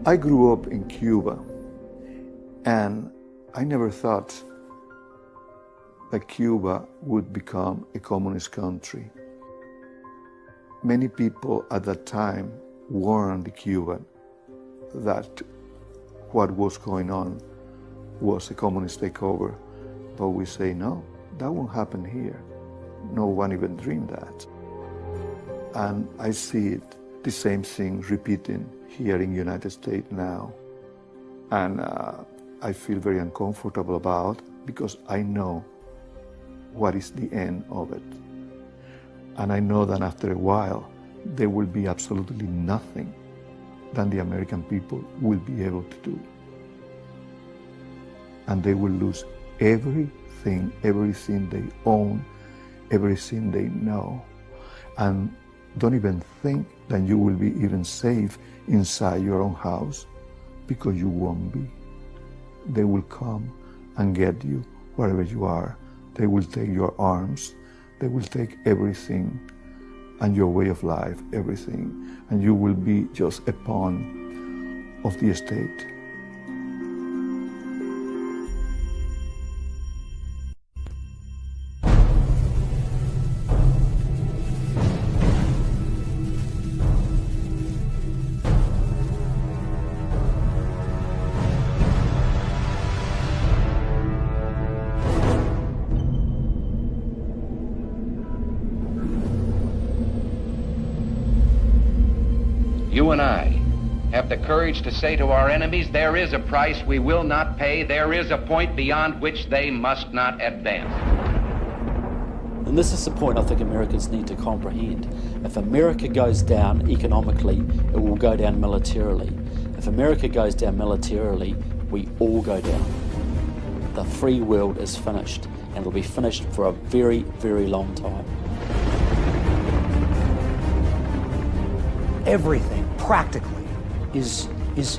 I grew up in Cuba, and I never thought that Cuba would become a communist country. Many people at that time warned the Cuban that what was going on was a communist takeover. But we say, no, that won't happen here. No one even dreamed that. And I see the same thing repeating here in the United States now. And I feel very uncomfortable about it because I know what is the end of it. And I know that after a while, there will be absolutely nothing that the American people will be able to do. And they will lose everything they own, everything they know. And don't even think that you will be even safe inside your own house, because you won't be. They will come and get you wherever you are. They will take your arms. They will take everything, and your way of life, everything. And you will be just a pawn of the state. You and I have the courage to say to our enemies, there is a price we will not pay. There is a point beyond which they must not advance. And this is the point I think Americans need to comprehend. If America goes down economically, it will go down militarily. If America goes down militarily, we all go down. The free world is finished, and it'll be finished for a very, very long time. Everything, practically, is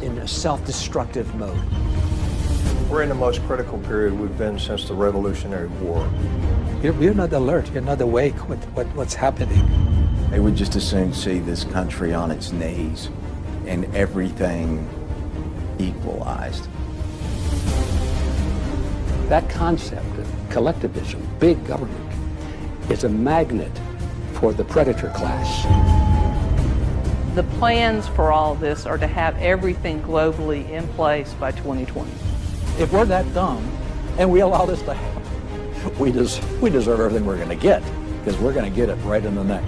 in a self-destructive mode. We're in the most critical period we've been since the Revolutionary War. You're not alert, you're not awake what's happening. They would just as soon see this country on its knees and everything equalized. That concept of collectivism, big government, is a magnet for the predator class. The plans for all this are to have everything globally in place by 2020. If we're that dumb and we allow this to happen, we deserve everything we're going to get, because we're going to get it right in the neck.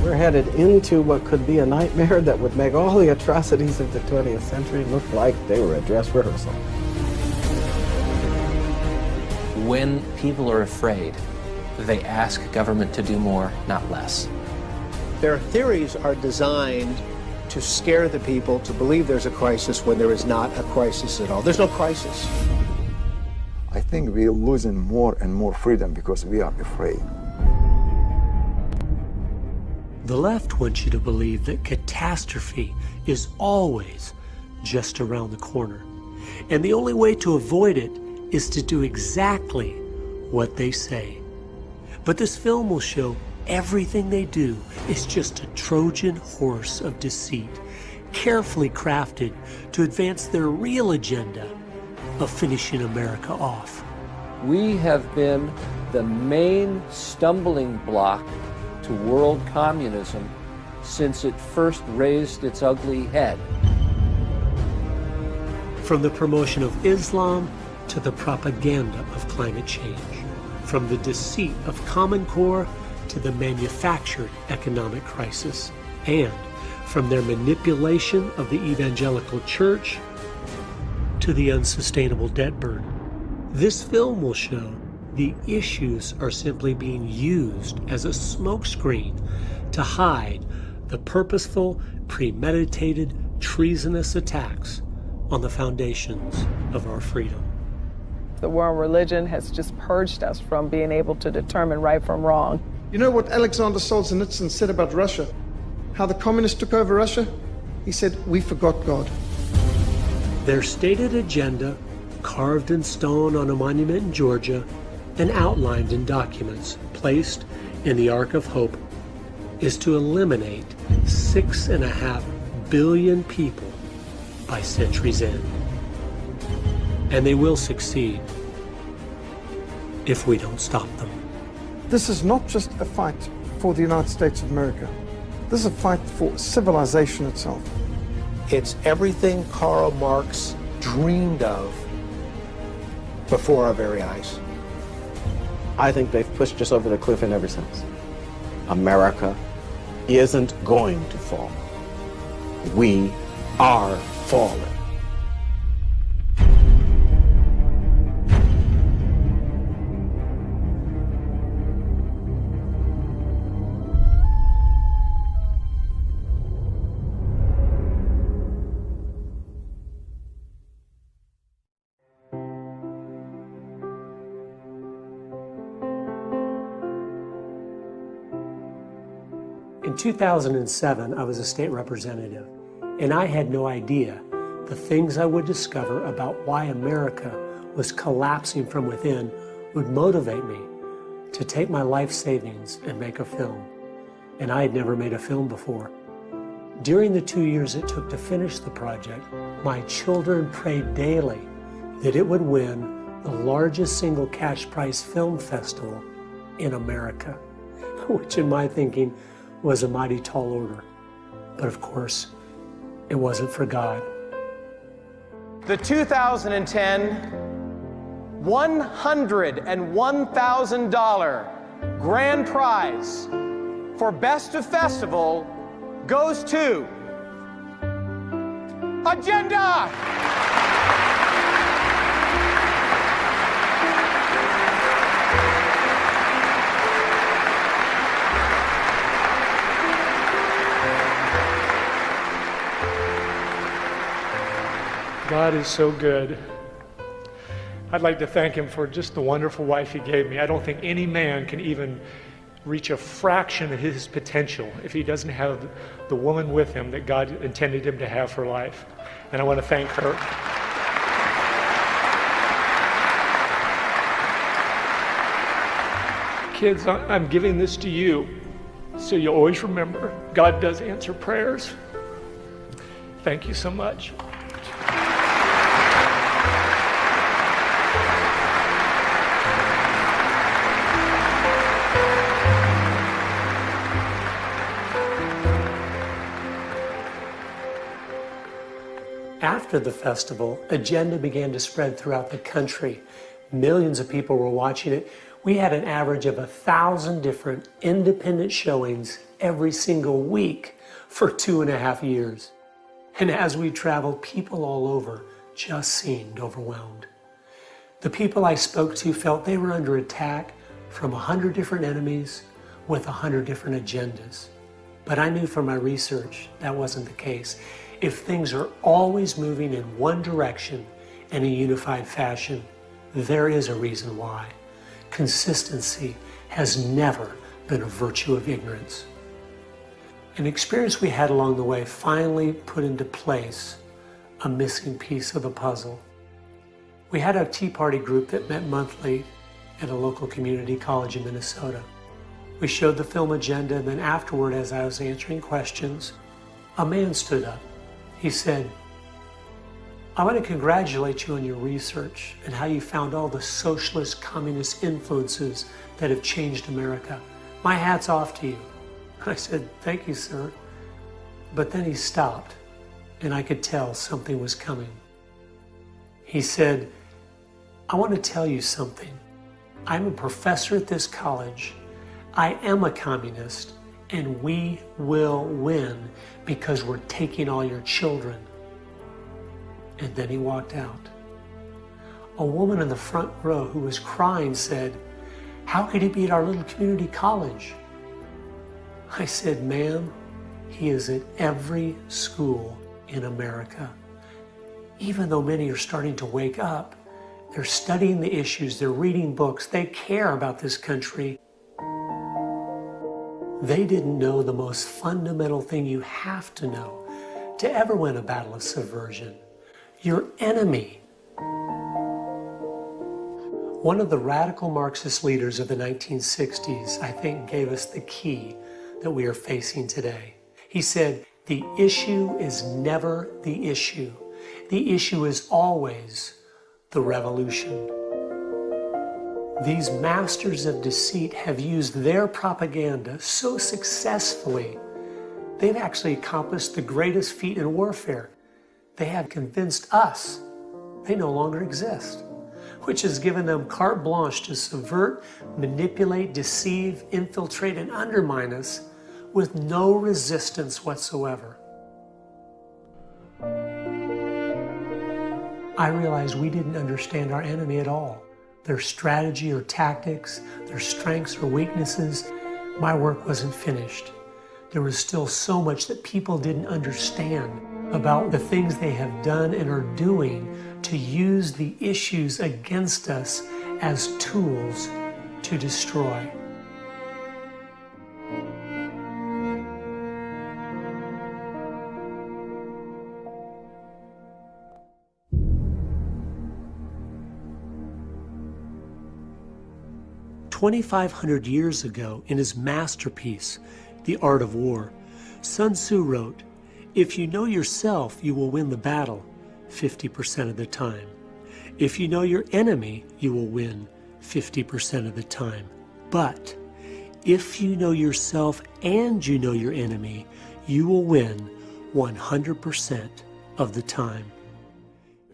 We're headed into what could be a nightmare that would make all the atrocities of the 20th century look like they were a dress rehearsal. When people are afraid, they ask government to do more, not less. Their theories are designed to scare the people to believe there's a crisis when there is not a crisis at all. There's no crisis. I think we're losing more and more freedom because we are afraid. The left wants you to believe that catastrophe is always just around the corner. And the only way to avoid it is to do exactly what they say. But this film will show everything they do is just a Trojan horse of deceit, carefully crafted to advance their real agenda of finishing America off. We have been the main stumbling block to world communism since it first raised its ugly head. From the promotion of Islam to the propaganda of climate change, from the deceit of Common Core to the manufactured economic crisis, and from their manipulation of the evangelical church to the unsustainable debt burden. This film will show the issues are simply being used as a smokescreen to hide the purposeful, premeditated, treasonous attacks on the foundations of our freedom. The war on religion has just purged us from being able to determine right from wrong. You know what Alexander Solzhenitsyn said about Russia? How the communists took over Russia? He said, we forgot God. Their stated agenda, carved in stone on a monument in Georgia and outlined in documents placed in the Ark of Hope, is to eliminate 6.5 billion people by century's end. And they will succeed if we don't stop them. This is not just a fight for the United States of America. This is a fight for civilization itself. It's everything Karl Marx dreamed of before our very eyes. I think they've pushed us over the cliff in ever since. America isn't going to fall. We are falling. In 2007, I was a state representative, and I had no idea the things I would discover about why America was collapsing from within would motivate me to take my life savings and make a film. And I had never made a film before. During the 2 years it took to finish the project, my children prayed daily that it would win the largest single cash prize film festival in America, which in my thinking was a mighty tall order. But of course, it wasn't for God. The 2010 $101,000 grand prize for Best of Festival goes to Agenda! God is so good. I'd like to thank him for just the wonderful wife he gave me. I don't think any man can even reach a fraction of his potential if he doesn't have the woman with him that God intended him to have for life. And I want to thank her. Kids, I'm giving this to you so you always remember God does answer prayers. Thank you so much. After the festival, Agenda began to spread throughout the country. Millions of people were watching it. We had an average of 1,000 different independent showings every single week for 2.5 years. And as we traveled, people all over just seemed overwhelmed. The people I spoke to felt they were under attack from 100 different enemies with 100 different agendas. But I knew from my research that wasn't the case. If things are always moving in one direction in a unified fashion, there is a reason why. Consistency has never been a virtue of ignorance. An experience we had along the way finally put into place a missing piece of the puzzle. We had a Tea Party group that met monthly at a local community college in Minnesota. We showed the film Agenda, and then afterward, as I was answering questions, a man stood up. He said, "I want to congratulate you on your research and how you found all the socialist, communist influences that have changed America. My hat's off to you." I said, "Thank you, sir." But then he stopped, and I could tell something was coming. He said, "I want to tell you something. I'm a professor at this college. I am a communist, and we will win because we're taking all your children." And then he walked out. A woman in the front row who was crying said, "How could he be at our little community college?" I said, "Ma'am, he is at every school in America. Even though many are starting to wake up, they're studying the issues, they're reading books, they care about this country. They didn't know the most fundamental thing you have to know to ever win a battle of subversion: your enemy." One of the radical Marxist leaders of the 1960s, I think, gave us the key that we are facing today. He said, "The issue is never the issue. The issue is always the revolution. These masters of deceit have used their propaganda so successfully, they've actually accomplished the greatest feat in warfare. They have convinced us they no longer exist, which has given them carte blanche to subvert, manipulate, deceive, infiltrate, and undermine us with no resistance whatsoever. I realized we didn't understand our enemy at all. Their strategy or tactics, their strengths or weaknesses. My work wasn't finished. There was still so much that people didn't understand about the things they have done and are doing to use the issues against us as tools to destroy. "2,500 years ago, in his masterpiece, The Art of War, Sun Tzu wrote, 'If you know yourself, you will win the battle 50% of the time. If you know your enemy, you will win 50% of the time. But if you know yourself and you know your enemy, you will win 100% of the time.'"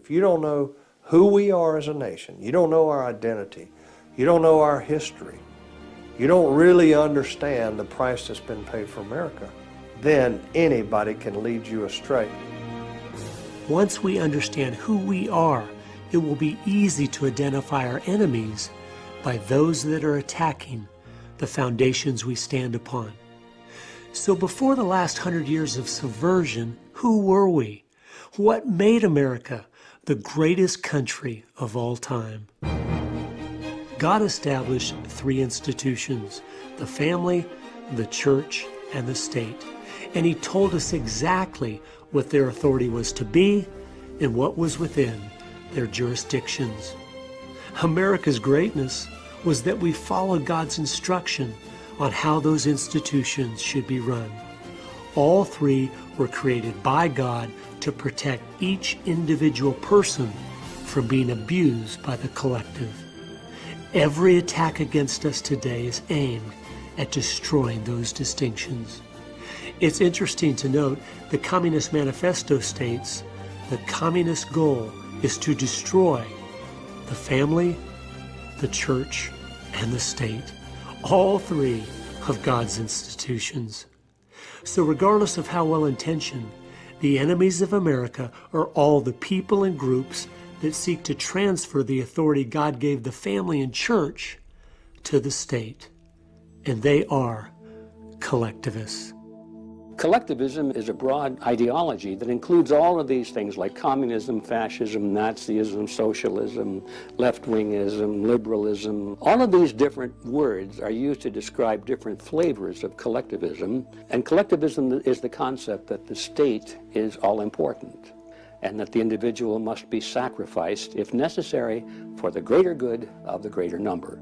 If you don't know who we are as a nation, you don't know our identity, you don't know our history, you don't really understand the price that's been paid for America, then anybody can lead you astray. Once we understand who we are, it will be easy to identify our enemies by those that are attacking the foundations we stand upon. So before the last 100 years of subversion, who were we? What made America the greatest country of all time? God established 3 institutions: the family, the church, and the state. And He told us exactly what their authority was to be and what was within their jurisdictions. America's greatness was that we followed God's instruction on how those institutions should be run. All 3 were created by God to protect each individual person from being abused by the collective. Every attack against us today is aimed at destroying those distinctions. It's interesting to note the Communist Manifesto states the communist goal is to destroy the family, the church, and the state, all 3 of God's institutions. So regardless of how well-intentioned, the enemies of America are all the people and groups that seek to transfer the authority God gave the family and church to the state. And they are collectivists. Collectivism is a broad ideology that includes all of these things like communism, fascism, Nazism, socialism, left-wingism, liberalism. All of these different words are used to describe different flavors of collectivism. And collectivism is the concept that the state is all-important and that the individual must be sacrificed, if necessary, for the greater good of the greater number.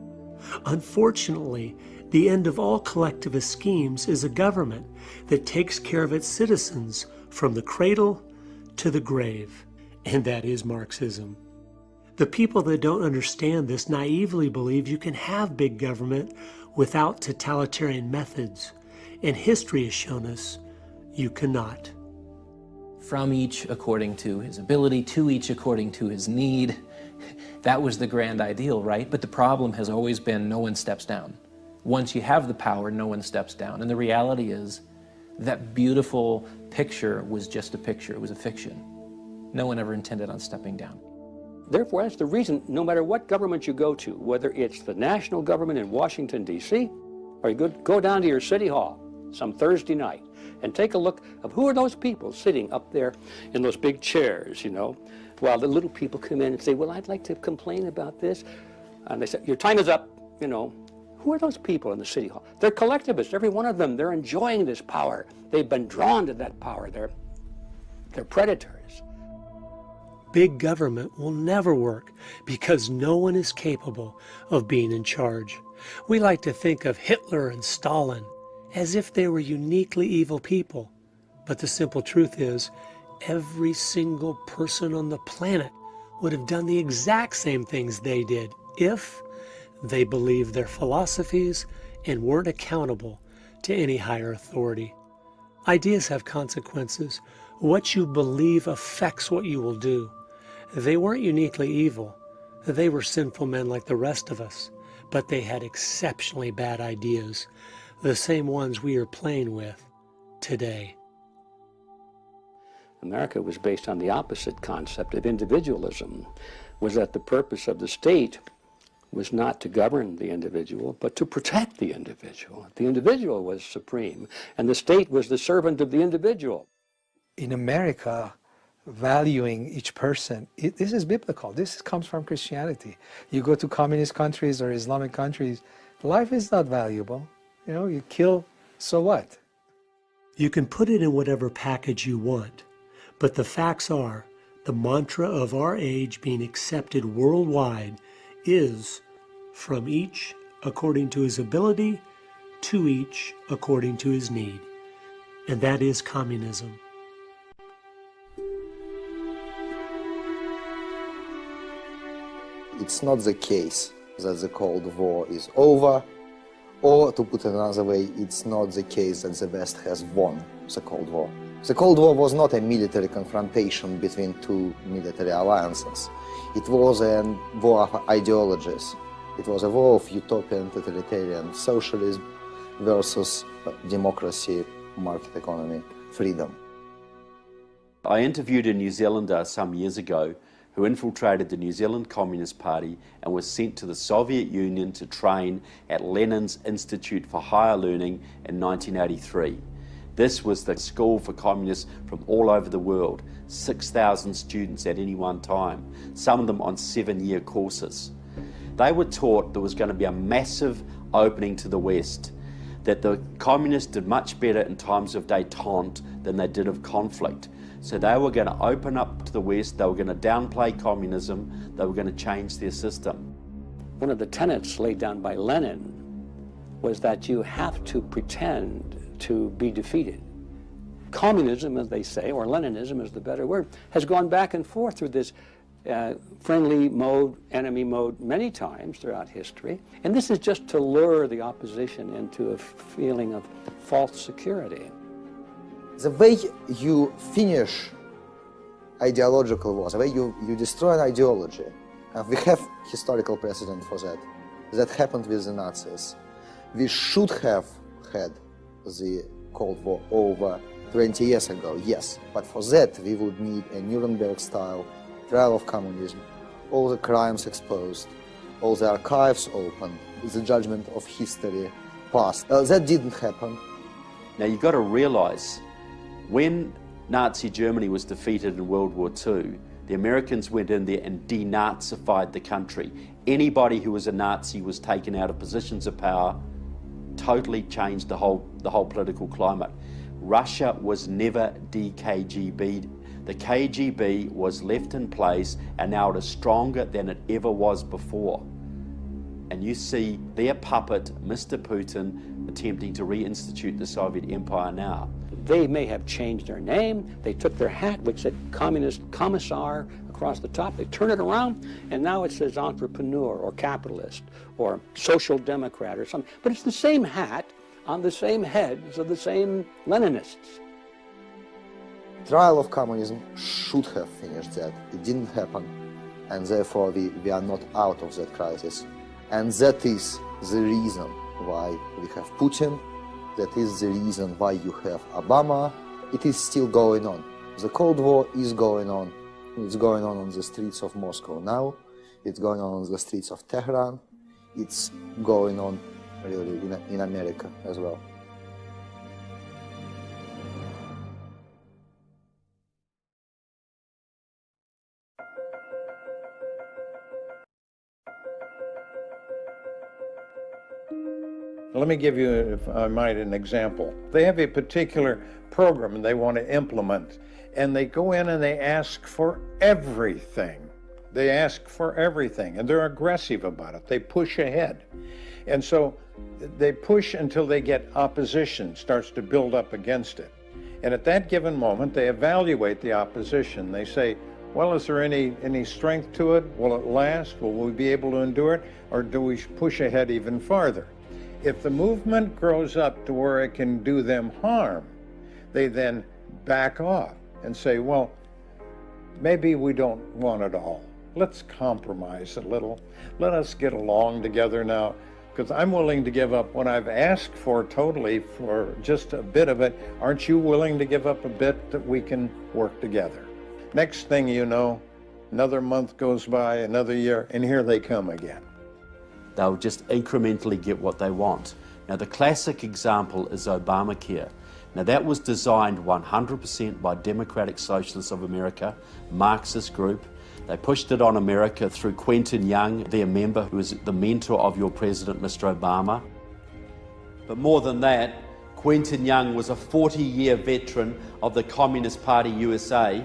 Unfortunately, the end of all collectivist schemes is a government that takes care of its citizens from the cradle to the grave, and that is Marxism. The people that don't understand this naively believe you can have big government without totalitarian methods, and history has shown us you cannot. From each according to his ability, to each according to his need. That was the grand ideal, right? But the problem has always been no one steps down. Once you have the power, no one steps down. And the reality is that beautiful picture was just a picture. It was a fiction. No one ever intended on stepping down. Therefore, that's the reason, no matter what government you go to, whether it's the national government in Washington, D.C., or you go down to your city hall some Thursday night and take a look of who are those people sitting up there in those big chairs, you know, while the little people come in and say, well, I'd like to complain about this. And they say, your time is up, you know. Who are those people in the city hall? They're collectivists, every one of them. They're enjoying this power. They've been drawn to that power. They're predators. Big government will never work because no one is capable of being in charge. We like to think of Hitler and Stalin as if they were uniquely evil people. But the simple truth is, every single person on the planet would have done the exact same things they did if they believed their philosophies and weren't accountable to any higher authority. Ideas have consequences. What you believe affects what you will do. They weren't uniquely evil. They were sinful men like the rest of us, but they had exceptionally bad ideas, the same ones we are playing with today. America was based on the opposite concept of individualism, was that the purpose of the state was not to govern the individual, but to protect the individual. The individual was supreme, and the state was the servant of the individual. In America, valuing each person, this is biblical. This comes from Christianity. You go to communist countries or Islamic countries, life is not valuable. You know, you kill, so what? You can put it in whatever package you want, but the facts are, the mantra of our age being accepted worldwide is from each according to his ability, to each according to his need. And that is communism. It's not the case that the Cold War is over, or to put it another way, it's not the case that the West has won the Cold War. The Cold War was not a military confrontation between two military alliances. It was a war of ideologies. It was a war of utopian totalitarian socialism versus democracy, market economy, freedom. I interviewed a New Zealander some years ago who infiltrated the New Zealand Communist Party and was sent to the Soviet Union to train at Lenin's Institute for Higher Learning in 1983. This was the school for communists from all over the world, 6,000 students at any one time, some of them on 7-year courses. They were taught there was going to be a massive opening to the West, that the communists did much better in times of détente than they did of conflict. So they were going to open up to the West, they were going to downplay communism, they were going to change their system. One of the tenets laid down by Lenin was that you have to pretend to be defeated. Communism, as they say, or Leninism is the better word, has gone back and forth through this friendly mode, enemy mode many times throughout history. And this is just to lure the opposition into a feeling of false security. The way you finish ideological wars, the way you destroy an ideology, and we have historical precedent for that. That happened with the Nazis. We should have had the Cold War over 20 years ago, yes, but for that we would need a Nuremberg-style trial of communism, all the crimes exposed, all the archives opened, the judgment of history passed. That didn't happen. Now you've got to realize, when Nazi Germany was defeated in World War II, the Americans went in there and denazified the country. Anybody who was a Nazi was taken out of positions of power, totally changed the whole political climate. Russia was never de-KGB'd. The KGB was left in place, and now it is stronger than it ever was before. And you see their puppet, Mr. Putin, attempting to reinstitute the Soviet Empire now. They may have changed their name. They took their hat, which said Communist Commissar across the top. They turned it around, and now it says entrepreneur or capitalist or social democrat or something. But it's the same hat on the same heads of the same Leninists. Trial of communism should have finished that. It didn't happen, and therefore we are not out of that crisis. And that is the reason why we have Putin. That is the reason why you have Obama. It is still going on. The Cold War is going on. It's going on the streets of Moscow now. It's going on the streets of Tehran. It's going on really in America as well. Let me give you, if I might, an example. They have a particular program they want to implement, and they go in and they ask for everything. They ask for everything, and they're aggressive about it. They push ahead. And so they push until they get opposition, starts to build up against it. And at that given moment, they evaluate the opposition. They say, well, is there any strength to it? Will it last? Will we be able to endure it? Or do we push ahead even farther? If the movement grows up to where it can do them harm, they then back off and say, well, maybe we don't want it all. Let's compromise a little. Let us get along together now, because I'm willing to give up what I've asked for totally for just a bit of it. Aren't you willing to give up a bit that we can work together? Next thing you know, another month goes by, another year, and here they come again. They'll just incrementally get what they want. Now, the classic example is Obamacare. Now, that was designed 100% by Democratic Socialists of America, Marxist group. They pushed it on America through Quentin Young, their member, who was the mentor of your president, Mr. Obama. But more than that, Quentin Young was a 40-year veteran of the Communist Party USA.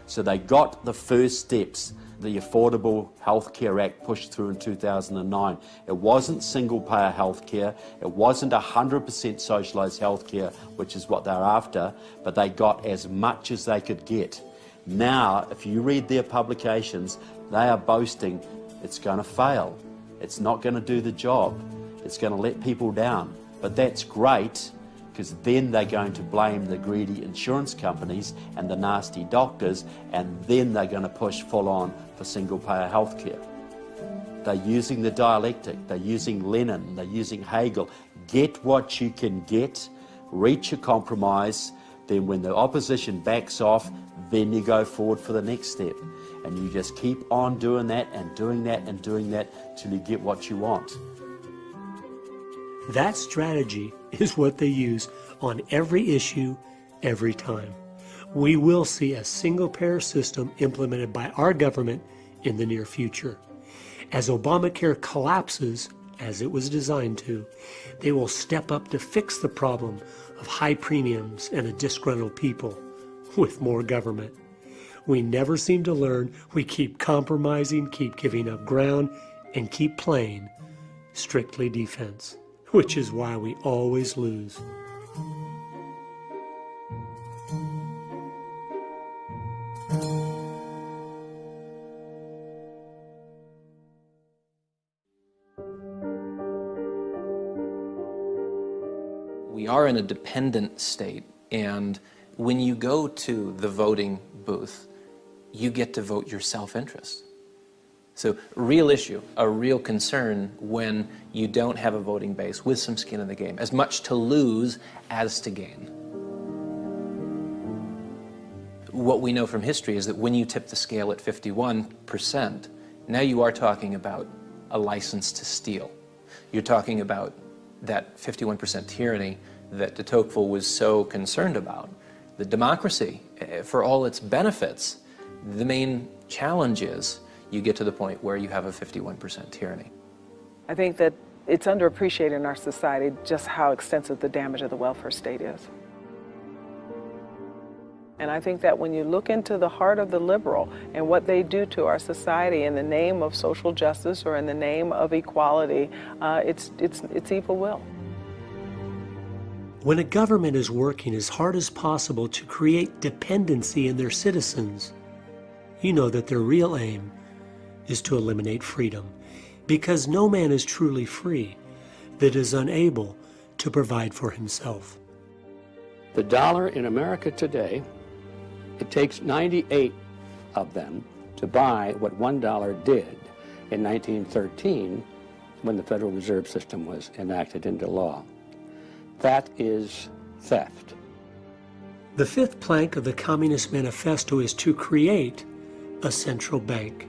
So they got the first steps. The Affordable Health Care Act pushed through in 2009. It wasn't single-payer health care. It wasn't 100% socialised health care, which is what they're after, but they got as much as they could get. Now, if you read their publications, they are boasting it's going to fail. It's not going to do the job. It's going to let people down. But that's great, because then they're going to blame the greedy insurance companies and the nasty doctors, and then they're going to push full on for single-payer health care. They're using the dialectic, they're using Lenin, they're using Hegel. Get what you can get, reach a compromise, then when the opposition backs off, then you go forward for the next step. And you just keep on doing that and doing that and doing that till you get what you want. That strategy is what they use on every issue, every time. We will see a single-payer system implemented by our government in the near future. As Obamacare collapses, as it was designed to, they will step up to fix the problem of high premiums and a disgruntled people with more government. We never seem to learn. We keep compromising, keep giving up ground, and keep playing strictly defense, which is why we always lose. We are in a dependent state, and when you go to the voting booth, you get to vote your self-interest. So, real issue, a real concern when you don't have a voting base with some skin in the game, as much to lose as to gain. What we know from history is that when you tip the scale at 51%, now you are talking about a license to steal. You're talking about that 51% tyranny that de Tocqueville was so concerned about. The democracy, for all its benefits, the main challenge is you get to the point where you have a 51% tyranny. I think that it's underappreciated in our society just how extensive the damage of the welfare state is. And I think that when you look into the heart of the liberal and what they do to our society in the name of social justice or in the name of equality, it's evil will. When a government is working as hard as possible to create dependency in their citizens, you know that their real aim is to eliminate freedom, because no man is truly free that is unable to provide for himself. The dollar in America today, it takes 98 of them to buy what $1 did in 1913 when the Federal Reserve System was enacted into law. That is theft. The fifth plank of the Communist Manifesto is to create a central bank.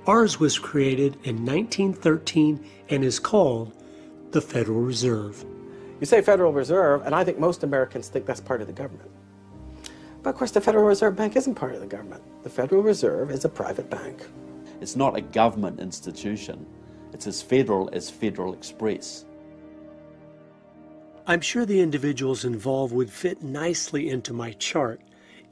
Ours was created in 1913 and is called the Federal Reserve. You say Federal Reserve, and I think most Americans think that's part of the government. But of course, the Federal Reserve Bank isn't part of the government. The Federal Reserve is a private bank. It's not a government institution. It's as Federal Express. I'm sure the individuals involved would fit nicely into my chart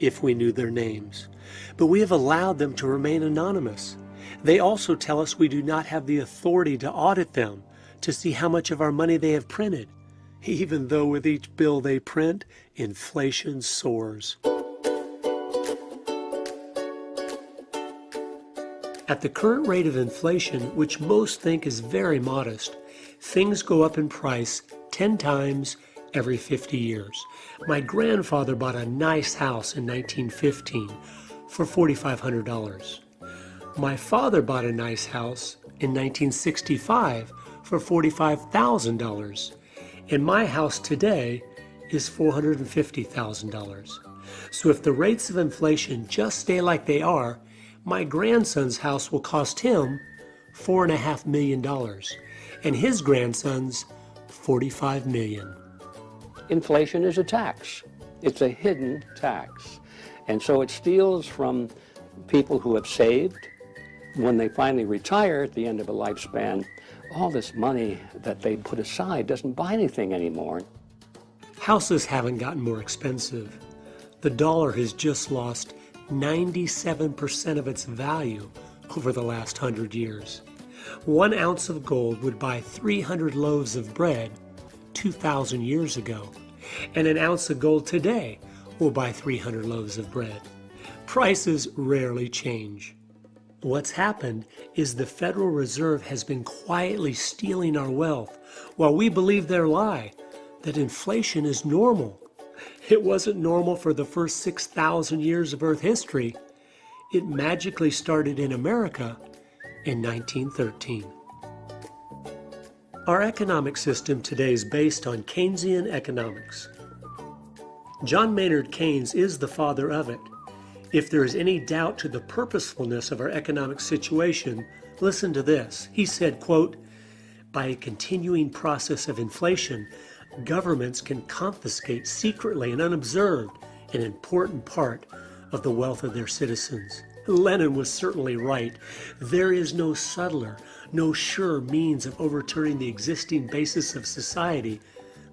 if we knew their names, but we have allowed them to remain anonymous. They also tell us we do not have the authority to audit them to see how much of our money they have printed, even though with each bill they print, inflation soars. At the current rate of inflation, which most think is very modest, things go up in price 10 times every 50 years. My grandfather bought a nice house in 1915 for $4,500. My father bought a nice house in 1965 for $45,000. And my house today is $450,000. So if the rates of inflation just stay like they are, my grandson's house will cost him $4.5 million, and his grandson's $45 million. Inflation is a tax. It's a hidden tax. And so it steals from people who have saved. When they finally retire at the end of a lifespan, all this money that they put aside doesn't buy anything anymore. Houses haven't gotten more expensive. The dollar has just lost 97% of its value over the last 100 years. 1 ounce of gold would buy 300 loaves of bread 2,000 years ago, and an ounce of gold today will buy 300 loaves of bread. Prices rarely change. What's happened is the Federal Reserve has been quietly stealing our wealth while we believe their lie that inflation is normal. It wasn't normal for the first 6,000 years of Earth history. It magically started in America in 1913. Our economic system today is based on Keynesian economics. John Maynard Keynes is the father of it. If there is any doubt to the purposefulness of our economic situation, listen to this. He said, quote, "By a continuing process of inflation, governments can confiscate secretly and unobserved an important part of the wealth of their citizens." Lenin was certainly right. There is no subtler, no surer means of overturning the existing basis of society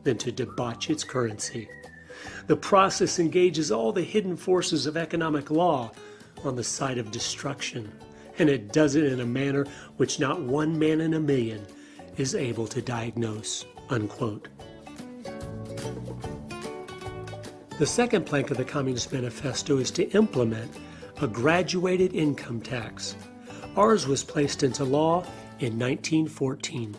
than to debauch its currency. The process engages all the hidden forces of economic law on the side of destruction, and it does it in a manner which not one man in a million is able to diagnose, unquote. The second plank of the Communist Manifesto is to implement a graduated income tax. Ours was placed into law in 1914.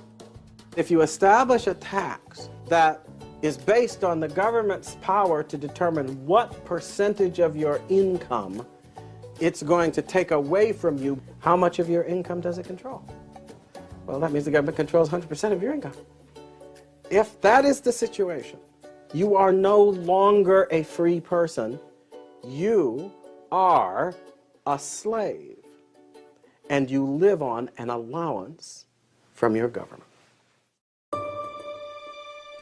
If you establish a tax that is based on the government's power to determine what percentage of your income it's going to take away from you, how much of your income does it control? Well, that means the government controls 100% of your income. If that is the situation, you are no longer a free person. You are a slave, and you live on an allowance from your government.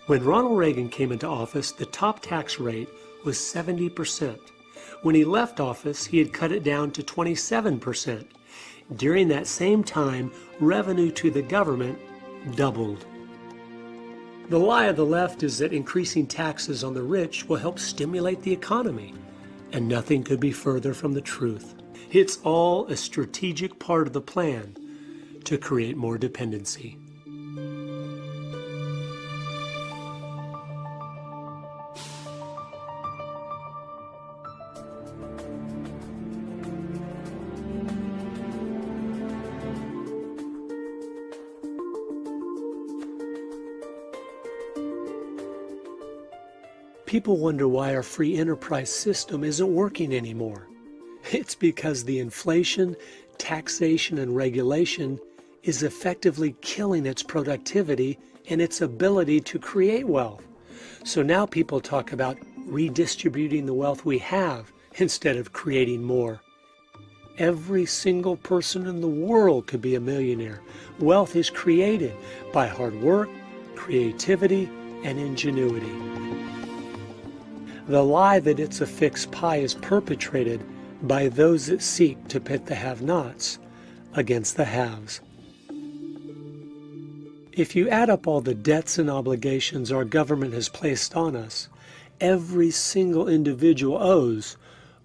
When Ronald Reagan came into office, the top tax rate was 70%. When he left office, he had cut it down to 27%. During that same time, revenue to the government doubled. The lie of the left is that increasing taxes on the rich will help stimulate the economy, and nothing could be further from the truth. It's all a strategic part of the plan to create more dependency. People wonder why our free enterprise system isn't working anymore. It's because the inflation, taxation, and regulation is effectively killing its productivity and its ability to create wealth. So now people talk about redistributing the wealth we have instead of creating more. Every single person in the world could be a millionaire. Wealth is created by hard work, creativity, and ingenuity. The lie that it's a fixed pie is perpetrated by those that seek to pit the have-nots against the haves. If you add up all the debts and obligations our government has placed on us, every single individual owes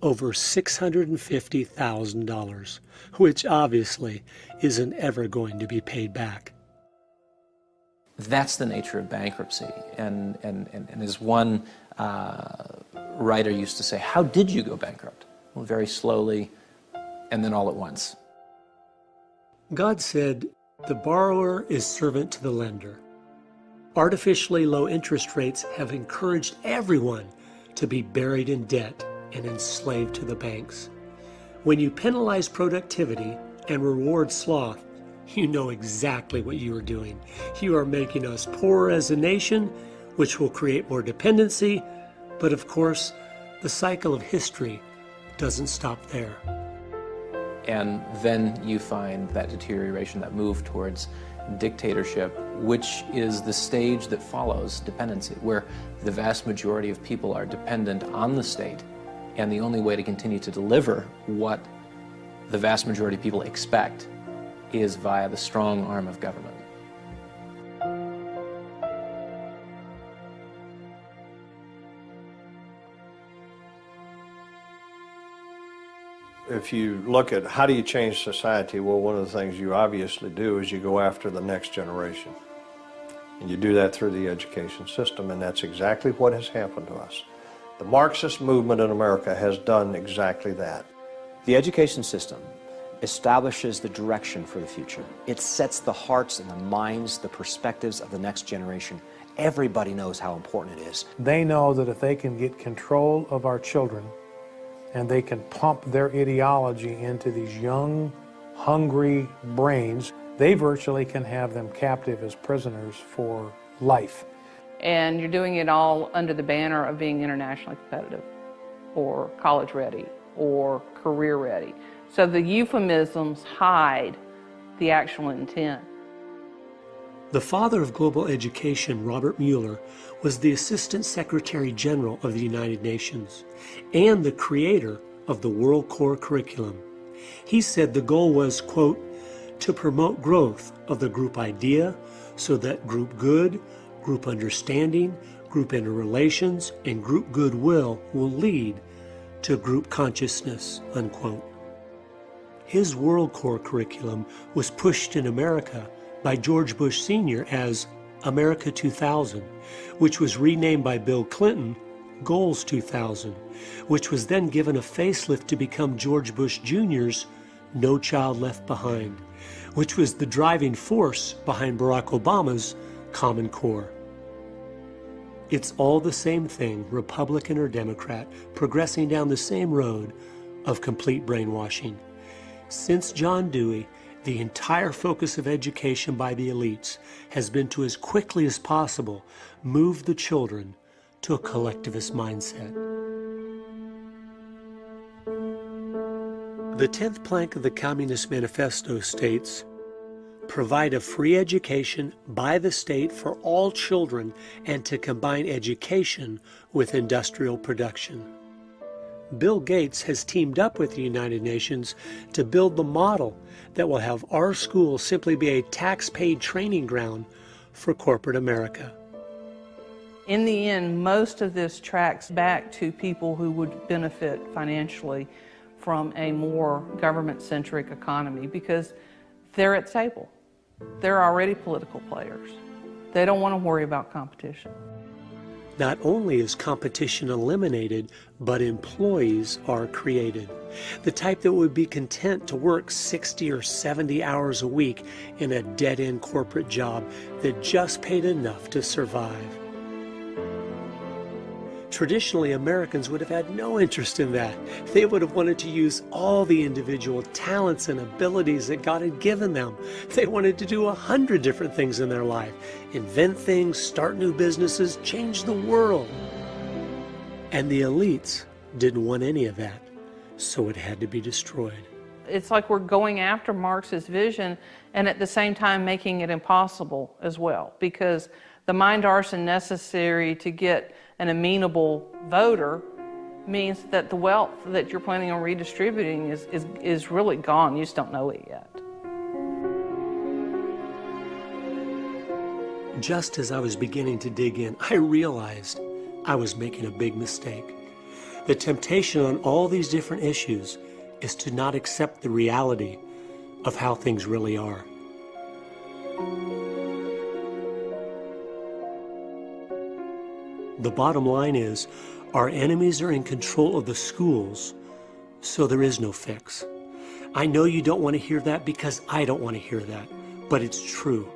over $650,000, which obviously isn't ever going to be paid back. That's the nature of bankruptcy. And as one writer used to say, how did you go bankrupt? Well, very slowly and then all at once. God said, the borrower is servant to the lender. Artificially low interest rates have encouraged everyone to be buried in debt and enslaved to the banks. When you penalize productivity and reward sloth, you know exactly what you are doing. You are making us poorer as a nation, which will create more dependency, but of course, the cycle of history doesn't stop there. And then you find that deterioration, that move towards dictatorship, which is the stage that follows dependency, where the vast majority of people are dependent on the state, and the only way to continue to deliver what the vast majority of people expect is via the strong arm of government. If you look at how do you change society, well, one of the things you obviously do is you go after the next generation. And you do that through the education system, and that's exactly what has happened to us. The Marxist movement in America has done exactly that. The education system establishes the direction for the future. It sets the hearts and the minds, the perspectives of the next generation. Everybody knows how important it is. They know that if they can get control of our children and they can pump their ideology into these young, hungry brains, they virtually can have them captive as prisoners for life. And you're doing it all under the banner of being internationally competitive, or college ready, or career ready. So the euphemisms hide the actual intent. The father of global education, Robert Mueller, was the Assistant Secretary General of the United Nations and the creator of the World Core Curriculum. He said the goal was, quote, to promote growth of the group idea so that group good, group understanding, group interrelations, and group goodwill will lead to group consciousness, unquote. His World Core curriculum was pushed in America by George Bush Sr. as America 2000, which was renamed by Bill Clinton Goals 2000, which was then given a facelift to become George Bush Jr.'s No Child Left Behind, which was the driving force behind Barack Obama's Common Core. It's all the same thing, Republican or Democrat, progressing down the same road of complete brainwashing. Since John Dewey, the entire focus of education by the elites has been to, as quickly as possible, move the children to a collectivist mindset. The 10th plank of the Communist Manifesto states, provide a free education by the state for all children and to combine education with industrial production. Bill Gates has teamed up with the United Nations to build the model that will have our schools simply be a tax-paid training ground for corporate America. In the end, most of this tracks back to people who would benefit financially from a more government-centric economy because they're at table. They're already political players. They don't want to worry about competition. Not only is competition eliminated, but employees are created. The type that would be content to work 60 or 70 hours a week in a dead-end corporate job that just paid enough to survive. Traditionally, Americans would have had no interest in that. They would have wanted to use all the individual talents and abilities that God had given them. They wanted to do 100 different things in their life. Invent things, start new businesses, change the world. And the elites didn't want any of that, so it had to be destroyed. It's like we're going after Marx's vision and at the same time making it impossible as well, because the mind arson necessary to get an amenable voter means that the wealth that you're planning on redistributing is really gone. You just don't know it yet. Just as I was beginning to dig in, I realized I was making a big mistake. The temptation on all these different issues is to not accept the reality of how things really are. The bottom line is, our enemies are in control of the schools, so there is no fix. I know you don't want to hear that because I don't want to hear that, but it's true.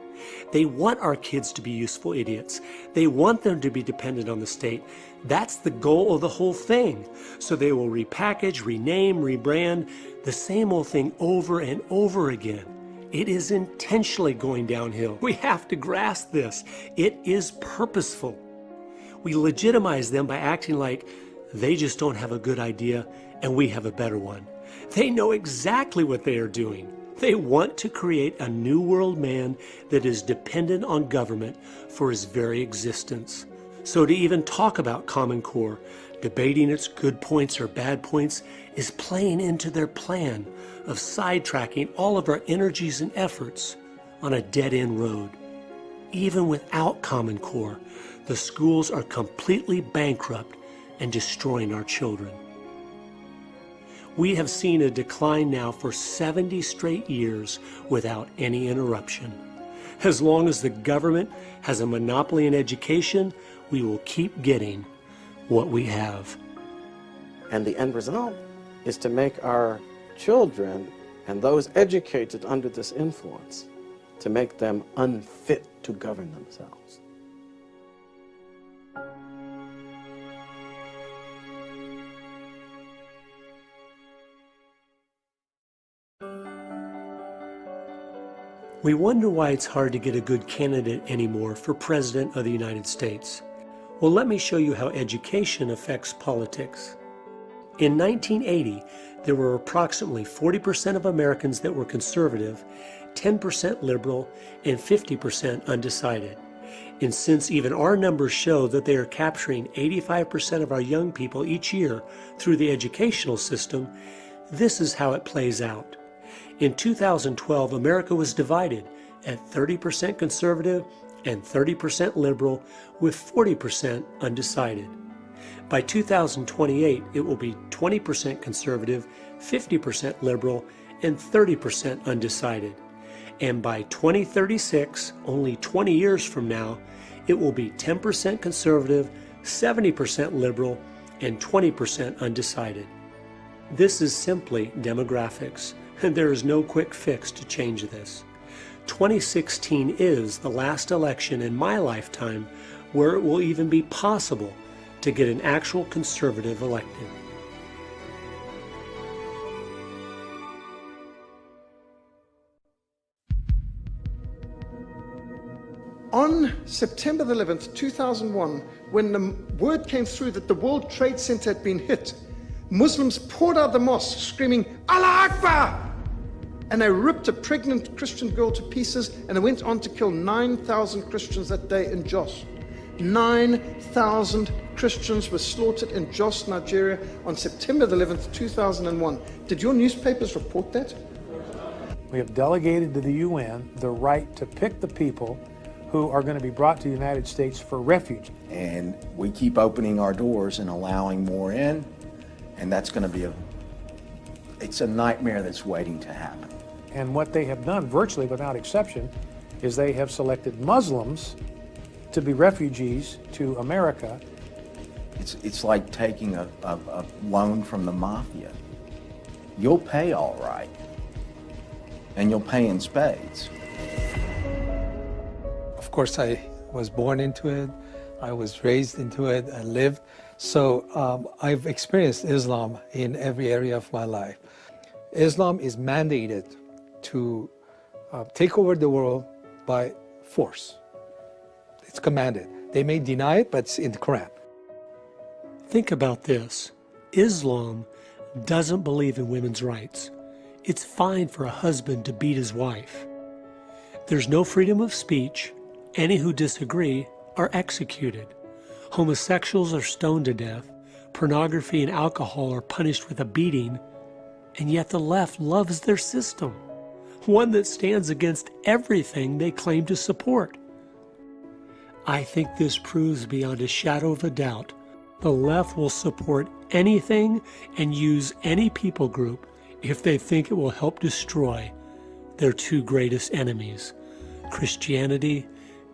They want our kids to be useful idiots. They want them to be dependent on the state. That's the goal of the whole thing. So they will repackage, rename, rebrand the same old thing over and over again. It is intentionally going downhill. We have to grasp this. It is purposeful. We legitimize them by acting like they just don't have a good idea and we have a better one. They know exactly what they are doing. They want to create a new world man that is dependent on government for his very existence. So to even talk about Common Core, debating its good points or bad points, is playing into their plan of sidetracking all of our energies and efforts on a dead-end road. Even without Common Core, the schools are completely bankrupt and destroying our children. We have seen a decline now for 70 straight years without any interruption. As long as the government has a monopoly in education, we will keep getting what we have. And the end result is to make our children and those educated under this influence, to make them unfit to govern themselves. We wonder why it's hard to get a good candidate anymore for President of the United States. Well, let me show you how education affects politics. In 1980, there were approximately 40% of Americans that were conservative, 10% liberal, and 50% undecided. And since even our numbers show that they are capturing 85% of our young people each year through the educational system, this is how it plays out. In 2012, America was divided at 30% conservative and 30% liberal, with 40% undecided. By 2028, it will be 20% conservative, 50% liberal, and 30% undecided. And by 2036, only 20 years from now, it will be 10% conservative, 70% liberal, and 20% undecided. This is simply demographics, and there is no quick fix to change this. 2016 is the last election in my lifetime where it will even be possible to get an actual conservative elected. On September the 11th, 2001, when the word came through that the World Trade Center had been hit, Muslims poured out the mosque screaming, Allah Akbar! And they ripped a pregnant Christian girl to pieces, and they went on to kill 9,000 Christians that day in Jos. 9,000 Christians were slaughtered in Jos, Nigeria on September the 11th, 2001. Did your newspapers report that? We have delegated to the UN the right to pick the people who are going to be brought to the United States for refuge. And we keep opening our doors and allowing more in, and that's going to be it's a nightmare that's waiting to happen. And what they have done, virtually without exception, is they have selected Muslims to be refugees to America. It's like taking a loan from the mafia. You'll pay all right, and you'll pay in spades. Of course, I was born into it. I was raised into it and lived. So I've experienced Islam in every area of my life. Islam is mandated to take over the world by force. It's commanded. They may deny it, but it's in the Quran. Think about this. Islam doesn't believe in women's rights. It's fine for a husband to beat his wife. There's no freedom of speech. Any who disagree are executed. Homosexuals are stoned to death. Pornography and alcohol are punished with a beating. And yet the left loves their system, one that stands against everything they claim to support. I think this proves beyond a shadow of a doubt the left will support anything and use any people group if they think it will help destroy their two greatest enemies, Christianity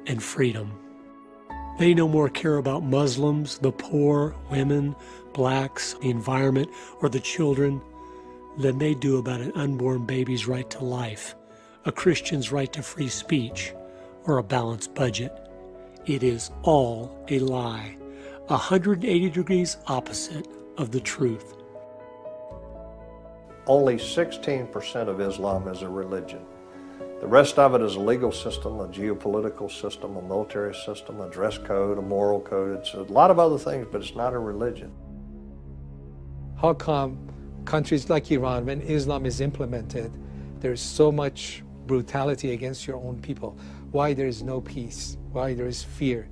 and freedom. They no more care about Muslims, the poor, women, blacks, the environment, or the children than they do about an unborn baby's right to life, a Christian's right to free speech, or a balanced budget. It is all a lie, 180 degrees opposite of the truth. Only 16% of Islam is a religion. The rest of it is a legal system, a geopolitical system, a military system, a dress code, a moral code. It's a lot of other things, but it's not a religion. How come countries like Iran, when Islam is implemented, there's so much brutality against your own people? Why there is no peace? Why there is fear?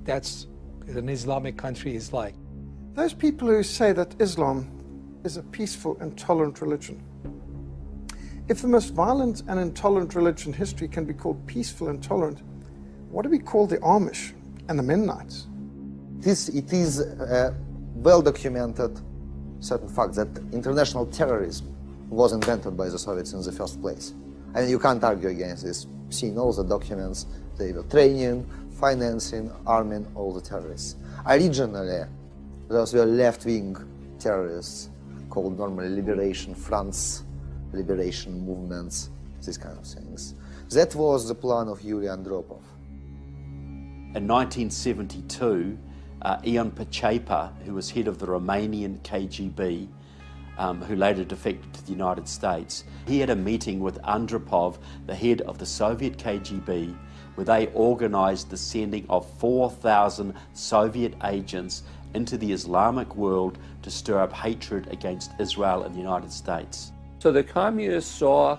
That's what an Islamic country is like. Those people who say that Islam is a peaceful and tolerant religion, if the most violent and intolerant religion in history can be called peaceful and tolerant, what do we call the Amish and the Mennonites? It is well documented certain fact that international terrorism was invented by the Soviets in the first place. I mean, you can't argue against this. Seeing all the documents, they were training, financing, arming all the terrorists. Originally, those were left-wing terrorists called normally liberation fronts, liberation movements, these kind of things. That was the plan of Yuri Andropov. In 1972, Ion Pachepa, who was head of the Romanian KGB, who later defected to the United States, he had a meeting with Andropov, the head of the Soviet KGB, where they organized the sending of 4,000 Soviet agents into the Islamic world to stir up hatred against Israel and the United States. So the communists saw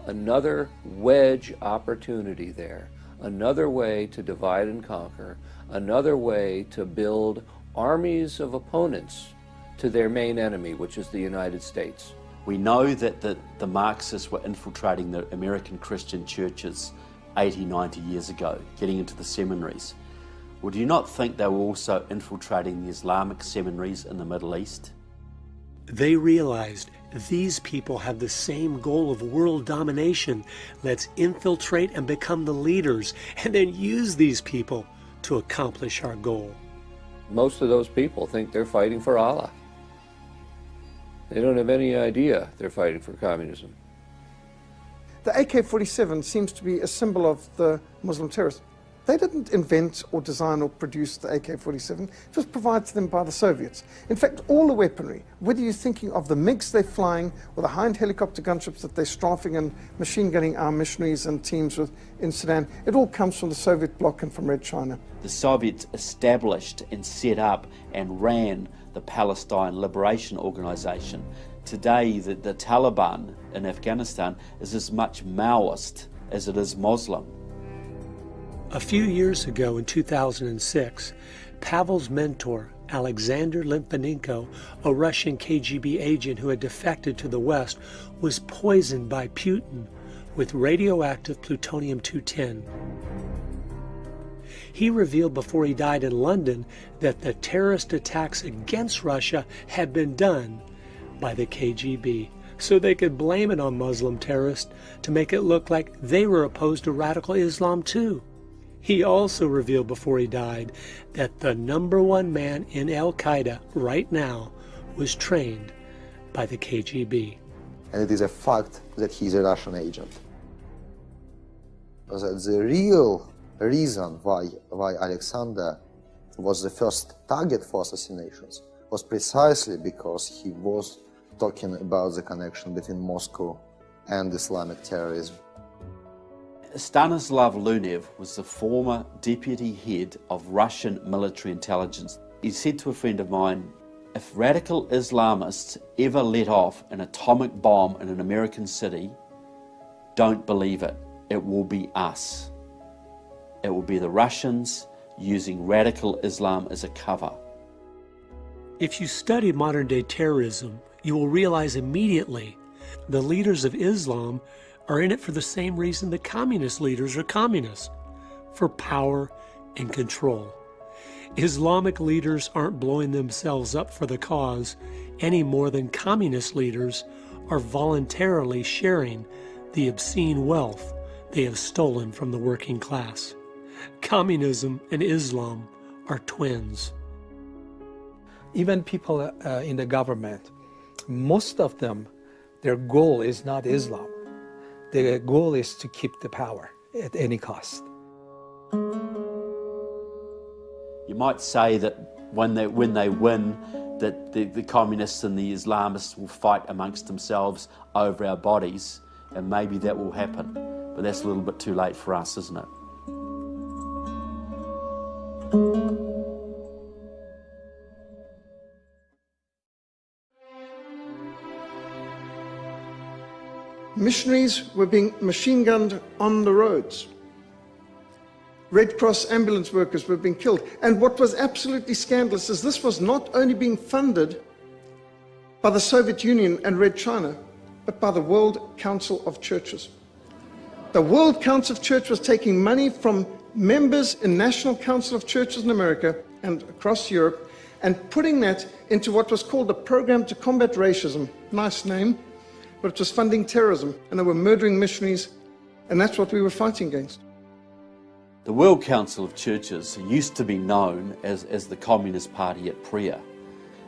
another wedge opportunity there, another way to divide and conquer, another way to build armies of opponents to their main enemy, which is the United States. We know that the Marxists were infiltrating the American Christian churches 80, 90 years ago, getting into the seminaries. Well, do you not think they were also infiltrating the Islamic seminaries in the Middle East? They realized these people have the same goal of world domination. Let's infiltrate and become the leaders, and then use these people to accomplish our goal. Most of those people think they're fighting for Allah. They don't have any idea they're fighting for communism. The AK-47 seems to be a symbol of the Muslim terrorists. They didn't invent or design or produce the AK-47. It was provided to them by the Soviets. In fact, all the weaponry, whether you're thinking of the MiGs they're flying or the high-end helicopter gunships that they're strafing and machine gunning our missionaries and teams with in Sudan, it all comes from the Soviet bloc and from Red China. The Soviets established and set up and ran the Palestine Liberation Organization. Today, the Taliban in Afghanistan is as much Maoist as it is Muslim. A few years ago, in 2006, Pavel's mentor, Alexander Litvinenko, a Russian KGB agent who had defected to the West, was poisoned by Putin with radioactive plutonium-210. He revealed before he died in London that the terrorist attacks against Russia had been done by the KGB, so they could blame it on Muslim terrorists to make it look like they were opposed to radical Islam too. He also revealed before he died that the #1 man in Al-Qaeda right now was trained by the KGB. And it is a fact that he's a Russian agent. The real reason why Alexander was the first target for assassinations was precisely because he was talking about the connection between Moscow and Islamic terrorism. Stanislav Lunev was the former deputy head of Russian military intelligence. He said to a friend of mine, if radical Islamists ever let off an atomic bomb in an American city, don't believe it. It will be us. It will be the Russians using radical Islam as a cover. If you study modern-day terrorism, you will realize immediately the leaders of Islam are in it for the same reason the communist leaders are communists, for power and control. Islamic leaders aren't blowing themselves up for the cause any more than communist leaders are voluntarily sharing the obscene wealth they have stolen from the working class. Communism and Islam are twins. Even people in the government, most of them, their goal is not Islam. Their goal is to keep the power at any cost. You might say that when they win, that the communists and the Islamists will fight amongst themselves over our bodies, and maybe that will happen. But that's a little bit too late for us, isn't it? Missionaries were being machine gunned on the roads. Red Cross ambulance workers were being killed. And what was absolutely scandalous is this was not only being funded by the Soviet Union and Red China, but by the World Council of Churches. The World Council of Churches was taking money from members in National Council of Churches in America and across Europe and putting that into what was called the Program to Combat Racism. Nice name, but it was funding terrorism, and they were murdering missionaries, and that's what we were fighting against. The World Council of Churches used to be known as the Communist Party at prayer.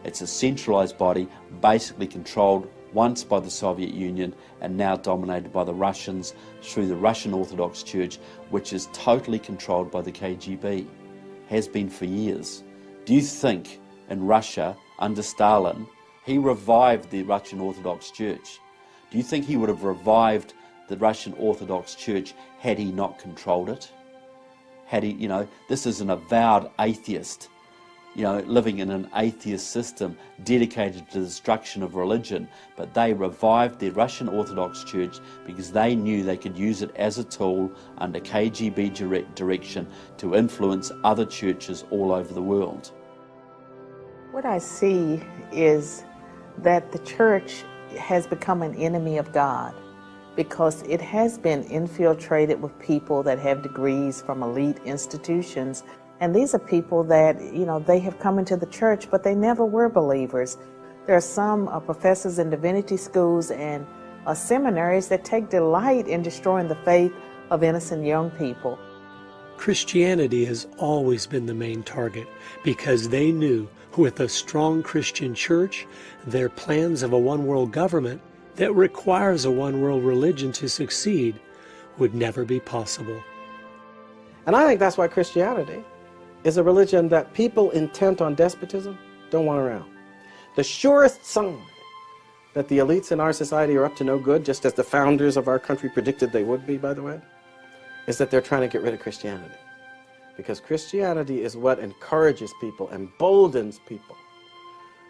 It's a centralised body basically controlled once by the Soviet Union and now dominated by the Russians through the Russian Orthodox Church, which is totally controlled by the KGB, has been for years. Do you think in Russia, under Stalin, he revived the Russian Orthodox Church? Do you think he would have revived the Russian Orthodox Church had he not controlled it? Had he, this is an avowed atheist, living in an atheist system dedicated to the destruction of religion, but they revived the Russian Orthodox Church because they knew they could use it as a tool under KGB direction to influence other churches all over the world. What I see is that the church has become an enemy of God, because it has been infiltrated with people that have degrees from elite institutions. And these are people that, they have come into the church, but they never were believers. There are some professors in divinity schools and seminaries that take delight in destroying the faith of innocent young people. Christianity has always been the main target because they knew with a strong Christian church, their plans of a one-world government that requires a one-world religion to succeed would never be possible. And I think that's why Christianity is a religion that people intent on despotism don't want around. The surest sign that the elites in our society are up to no good, just as the founders of our country predicted they would be, by the way, is that they're trying to get rid of Christianity. Because Christianity is what encourages people, emboldens people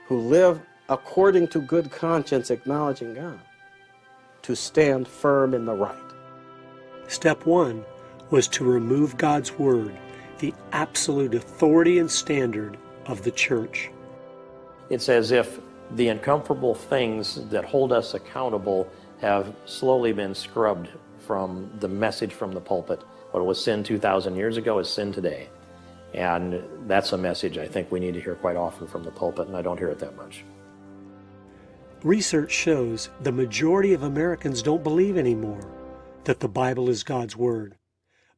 who live according to good conscience, acknowledging God, to stand firm in the right. Step one was to remove God's word, the absolute authority and standard of the church. It's as if the uncomfortable things that hold us accountable have slowly been scrubbed from the message from the pulpit. What was sin 2,000 years ago is sin today. And that's a message I think we need to hear quite often from the pulpit, and I don't hear it that much. Research shows the majority of Americans don't believe anymore that the Bible is God's word.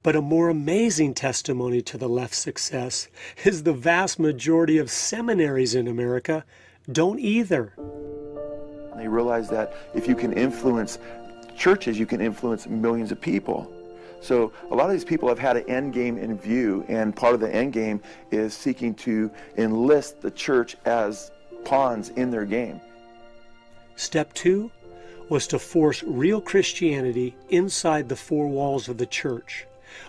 But a more amazing testimony to the left's success is the vast majority of seminaries in America don't either. They realize that if you can influence churches, you can influence millions of people. So a lot of these people have had an end game in view, and part of the end game is seeking to enlist the church as pawns in their game. Step two was to force real Christianity inside the four walls of the church,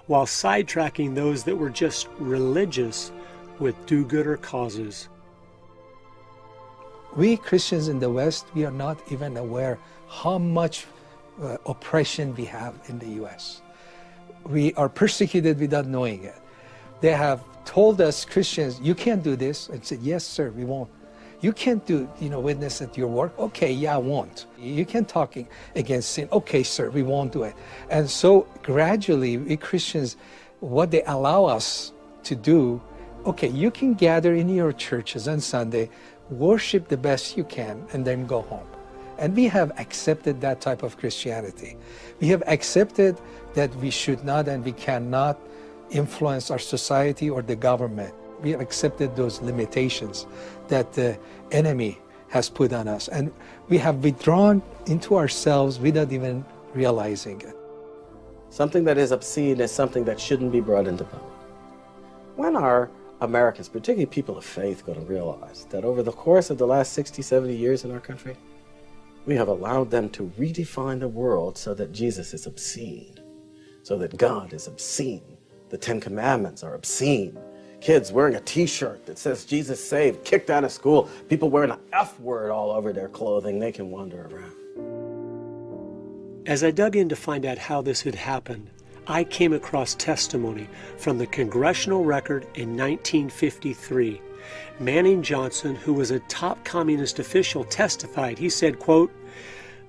while sidetracking those that were just religious with do-gooder causes. We Christians in the West, we are not even aware how much oppression we have in the U.S. We are persecuted without knowing it. They have told us, Christians, you can't do this. I said, yes, sir, we won't. You can't do, witness at your work. Okay, yeah, I won't. You can't talk against sin. Okay, sir, we won't do it. And so gradually, we Christians, what they allow us to do, okay, you can gather in your churches on Sunday, worship the best you can, and then go home. And we have accepted that type of Christianity. We have accepted that we should not and we cannot influence our society or the government. We have accepted those limitations that the enemy has put on us, and we have withdrawn into ourselves without even realizing it. Something that is obscene is something that shouldn't be brought into public. When are Americans, particularly people of faith, going to realize that over the course of the last 60, 70 years in our country, we have allowed them to redefine the world so that Jesus is obscene, so that God is obscene, the Ten Commandments are obscene, kids wearing a t-shirt that says Jesus saved, kicked out of school, people wearing an F word all over their clothing, they can wander around. As I dug in to find out how this had happened, I came across testimony from the Congressional Record in 1953. Manning Johnson, who was a top communist official, testified. He said, quote,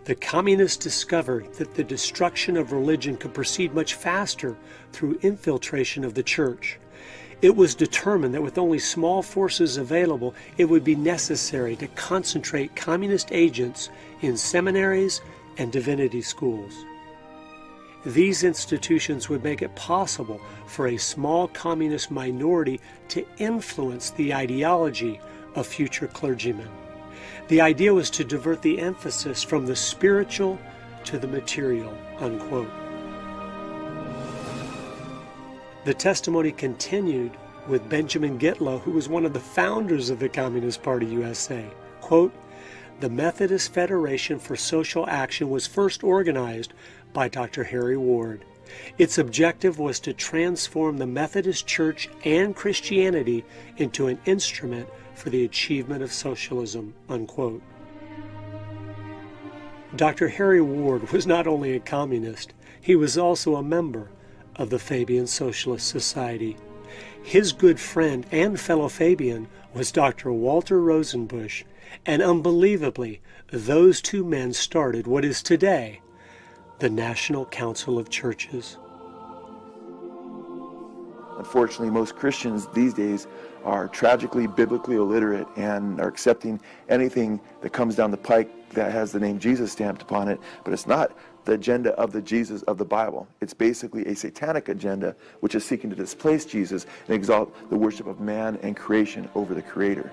"The communists discovered that the destruction of religion could proceed much faster through infiltration of the church. It was determined that with only small forces available, it would be necessary to concentrate communist agents in seminaries and divinity schools. These institutions would make it possible for a small communist minority to influence the ideology of future clergymen. The idea was to divert the emphasis from the spiritual to the material," unquote. The testimony continued with Benjamin Gitlow, who was one of the founders of the Communist Party USA. Quote, "The Methodist Federation for Social Action was first organized by Dr. Harry Ward. Its objective was to transform the Methodist Church and Christianity into an instrument for the achievement of socialism," unquote. Dr. Harry Ward was not only a communist, he was also a member of the Fabian Socialist Society. His good friend and fellow Fabian was Dr. Walter Rosenbusch, and unbelievably, those two men started what is today the National Council of Churches. Unfortunately, most Christians these days are tragically biblically illiterate and are accepting anything that comes down the pike that has the name Jesus stamped upon it, but it's not the agenda of the Jesus of the Bible. It's basically a satanic agenda which is seeking to displace Jesus and exalt the worship of man and creation over the Creator.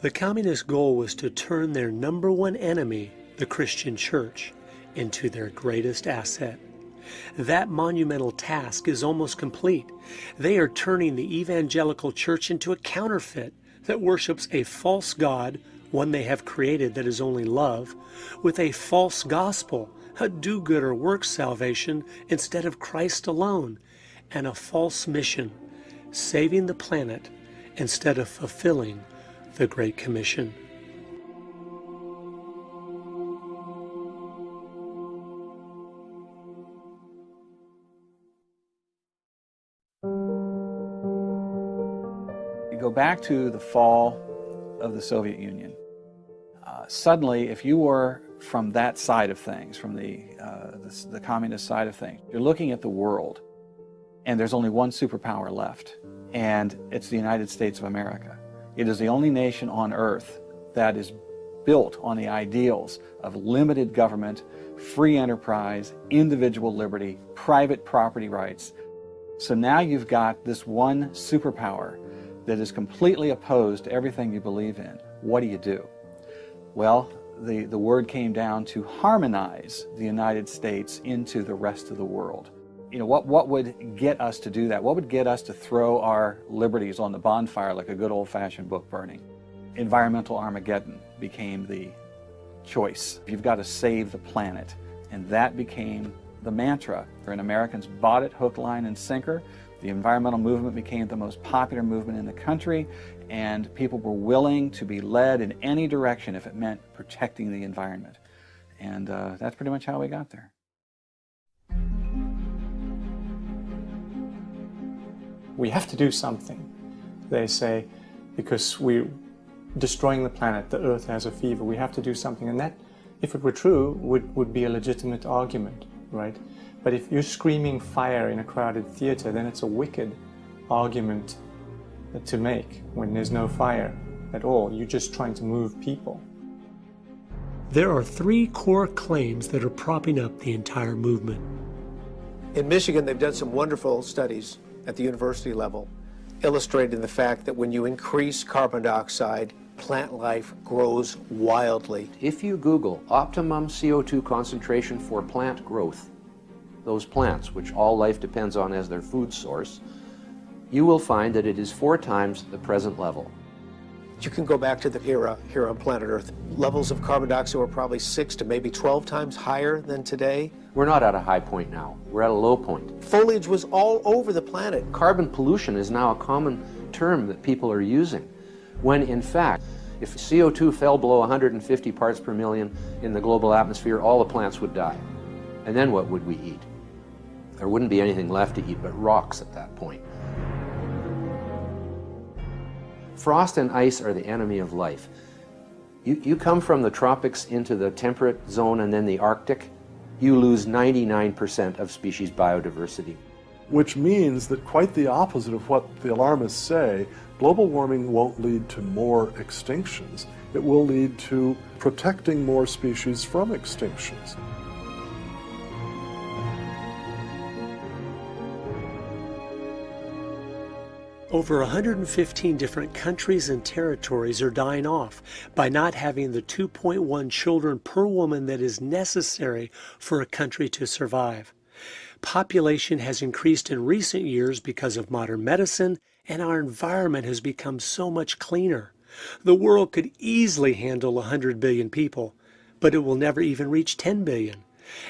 The communist goal was to turn their number one enemy, the Christian church, into their greatest asset. That monumental task is almost complete. They are turning the evangelical church into a counterfeit that worships a false God, one they have created that is only love, with a false gospel, a do-gooder works salvation instead of Christ alone, and a false mission, saving the planet instead of fulfilling the Great Commission. You go back to the fall of the Soviet Union. Suddenly, if you were from that side of things, from the communist side of things, you're looking at the world, and there's only one superpower left, and it's the United States of America. It is the only nation on earth that is built on the ideals of limited government, free enterprise, individual liberty, private property rights. So now you've got this one superpower that is completely opposed to everything you believe in. What do? Well, the word came down to harmonize the United States into the rest of the world. You know, what would get us to do that? What would get us to throw our liberties on the bonfire like a good old-fashioned book burning? Environmental Armageddon became the choice. You've got to save the planet. And that became the mantra. And Americans bought it hook, line, and sinker. The environmental movement became the most popular movement in the country, and people were willing to be led in any direction if it meant protecting the environment. And that's pretty much how we got there. We have to do something, they say, because we're destroying the planet, the earth has a fever, we have to do something. And that, if it were true, would be a legitimate argument, right? But if you're screaming fire in a crowded theater, then it's a wicked argument to make when there's no fire at all. You're just trying to move people. There are three core claims that are propping up the entire movement. In Michigan, they've done some wonderful studies at the university level illustrating the fact that when you increase carbon dioxide, plant life grows wildly. If you Google optimum CO2 concentration for plant growth, those plants, which all life depends on as their food source, you will find that it is 4 times the present level. You can go back to the era here on planet Earth. Levels of carbon dioxide were probably 6 to maybe 12 times higher than today. We're not at a high point now. We're at a low point. Foliage was all over the planet. Carbon pollution is now a common term that people are using, when in fact, if CO2 fell below 150 parts per million in the global atmosphere, all the plants would die. And then what would we eat? There wouldn't be anything left to eat but rocks at that point. Frost and ice are the enemy of life. You come from the tropics into the temperate zone and then the Arctic, you lose 99% of species biodiversity. Which means that quite the opposite of what the alarmists say, global warming won't lead to more extinctions. It will lead to protecting more species from extinctions. Over 115 different countries and territories are dying off by not having the 2.1 children per woman that is necessary for a country to survive. Population has increased in recent years because of modern medicine, and our environment has become so much cleaner. The world could easily handle 100 billion people, but it will never even reach 10 billion.